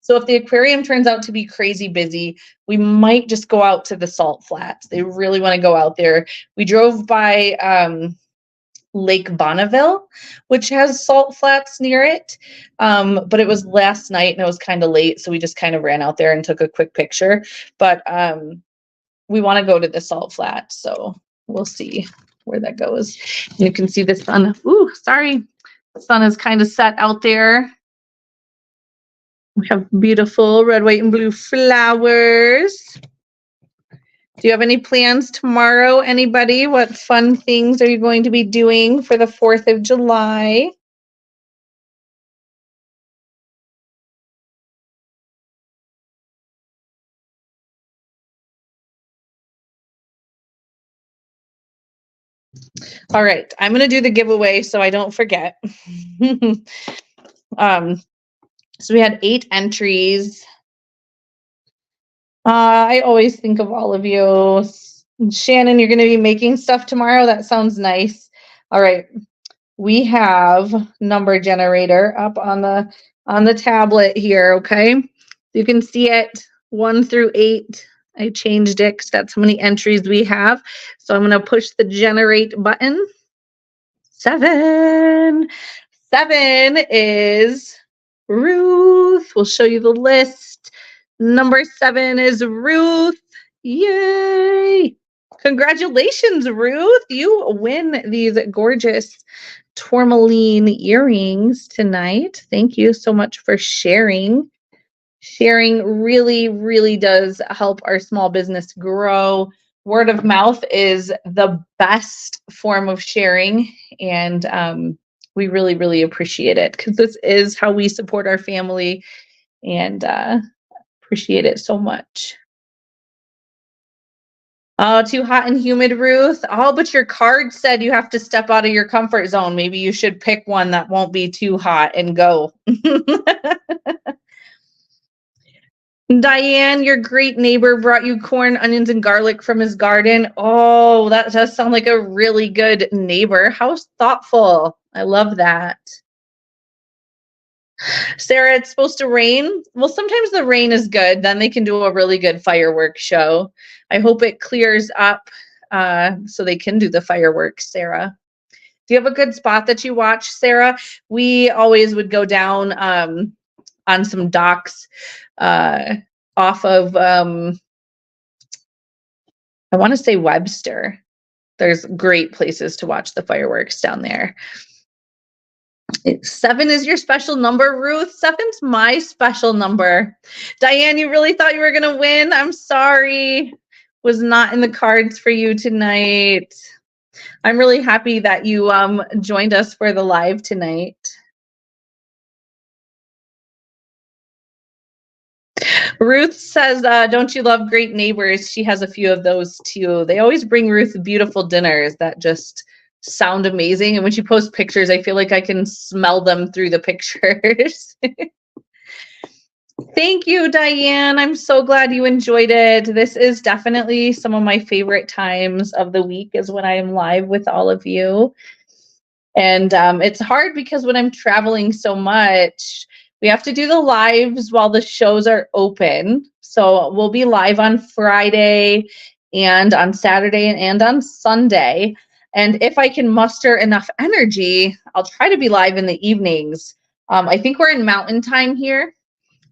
So if the aquarium turns out to be crazy busy, we might just go out to the salt flats. They really want to go out there. We drove by Lake Bonneville, which has salt flats near it. But it was last night and it was kind of late. So we just kind of ran out there and took a quick picture. But we want to go to the salt flat. So we'll see where that goes. You can see the sun. Ooh, sorry. The sun is kind of set out there. We have beautiful red, white, and blue flowers. Do you have any plans tomorrow, anybody? What fun things are you going to be doing for the 4th of July? All right, I'm going to do the giveaway so I don't forget. So we had 8 entries. I always think of all of you. Shannon, you're going to be making stuff tomorrow. That sounds nice. All right. We have number generator up on the tablet here, okay? You can see it 1 through 8. I changed it because that's how many entries we have. So I'm going to push the generate button. 7. 7 is Ruth. We'll show you the list. Number 7 is Ruth. Yay! Congratulations, Ruth. You win these gorgeous tourmaline earrings tonight. Thank you so much for sharing. Sharing really, really does help our small business grow. Word of mouth is the best form of sharing, and we really, really appreciate it because this is how we support our family, and appreciate it so much. Oh, too hot and humid, Ruth. Oh, but your card said you have to step out of your comfort zone. Maybe you should pick one that won't be too hot and go. Diane, your great neighbor brought you corn, onions, and garlic from his garden. Oh, that does sound like a really good neighbor. How thoughtful. I love that. Sarah, it's supposed to rain. Well, sometimes the rain is good. Then they can do a really good fireworks show. I hope it clears up so they can do the fireworks, Sarah. Do you have a good spot that you watch, Sarah? We always would go down on some docks off of, I want to say Webster. There's great places to watch the fireworks down there. 7 is your special number, Ruth. 7's my special number. Diane, you really thought you were going to win? I'm sorry. was not in the cards for you tonight. I'm really happy that you joined us for the live tonight. Ruth says, don't you love Great Neighbors? She has a few of those too. They always bring Ruth beautiful dinners that just sound amazing. And when she posts pictures, I feel like I can smell them through the pictures. Thank you, Diane. I'm so glad you enjoyed it. This is definitely some of my favorite times of the week is when I am live with all of you. And it's hard because when I'm traveling so much, we have to do the lives while the shows are open. So we'll be live on Friday and on Saturday and on Sunday. And if I can muster enough energy, I'll try to be live in the evenings. I think we're in mountain time here.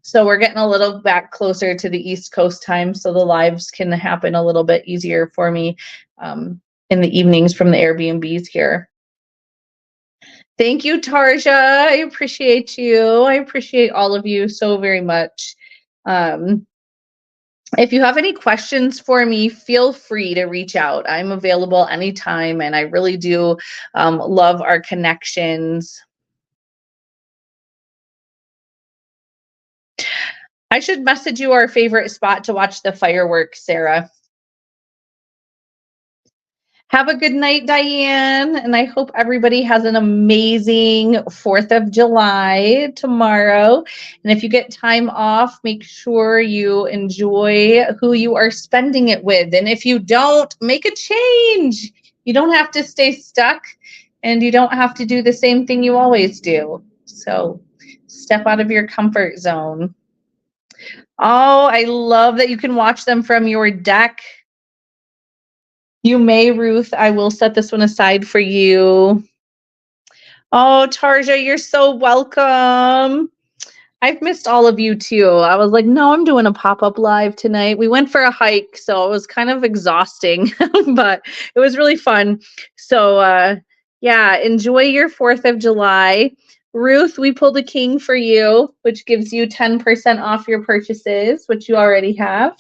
So we're getting a little back closer to the East Coast time. So the lives can happen a little bit easier for me in the evenings from the Airbnbs here. Thank you, Tarja. I appreciate you. I appreciate all of you so very much. If you have any questions for me, feel free to reach out. I'm available anytime, and I really do love our connections. I should message you our favorite spot to watch the fireworks, Sarah. Have a good night, Diane, and I hope everybody has an amazing 4th of July tomorrow. And if you get time off, make sure you enjoy who you are spending it with. And if you don't, make a change. You don't have to stay stuck, and you don't have to do the same thing you always do. So step out of your comfort zone. Oh, I love that you can watch them from your deck. You may, Ruth. I will set this one aside for you. Oh, Tarja, you're so welcome. I've missed all of you too. I was like, no, I'm doing a pop-up live tonight. We went for a hike, so it was kind of exhausting, but it was really fun. So yeah, enjoy your 4th of July. Ruth, we pulled a king for you, which gives you 10% off your purchases, which you already have.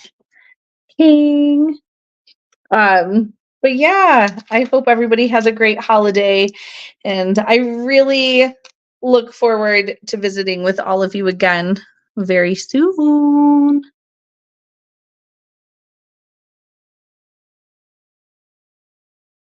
King. But yeah, I hope everybody has a great holiday, and I really look forward to visiting with all of you again very soon.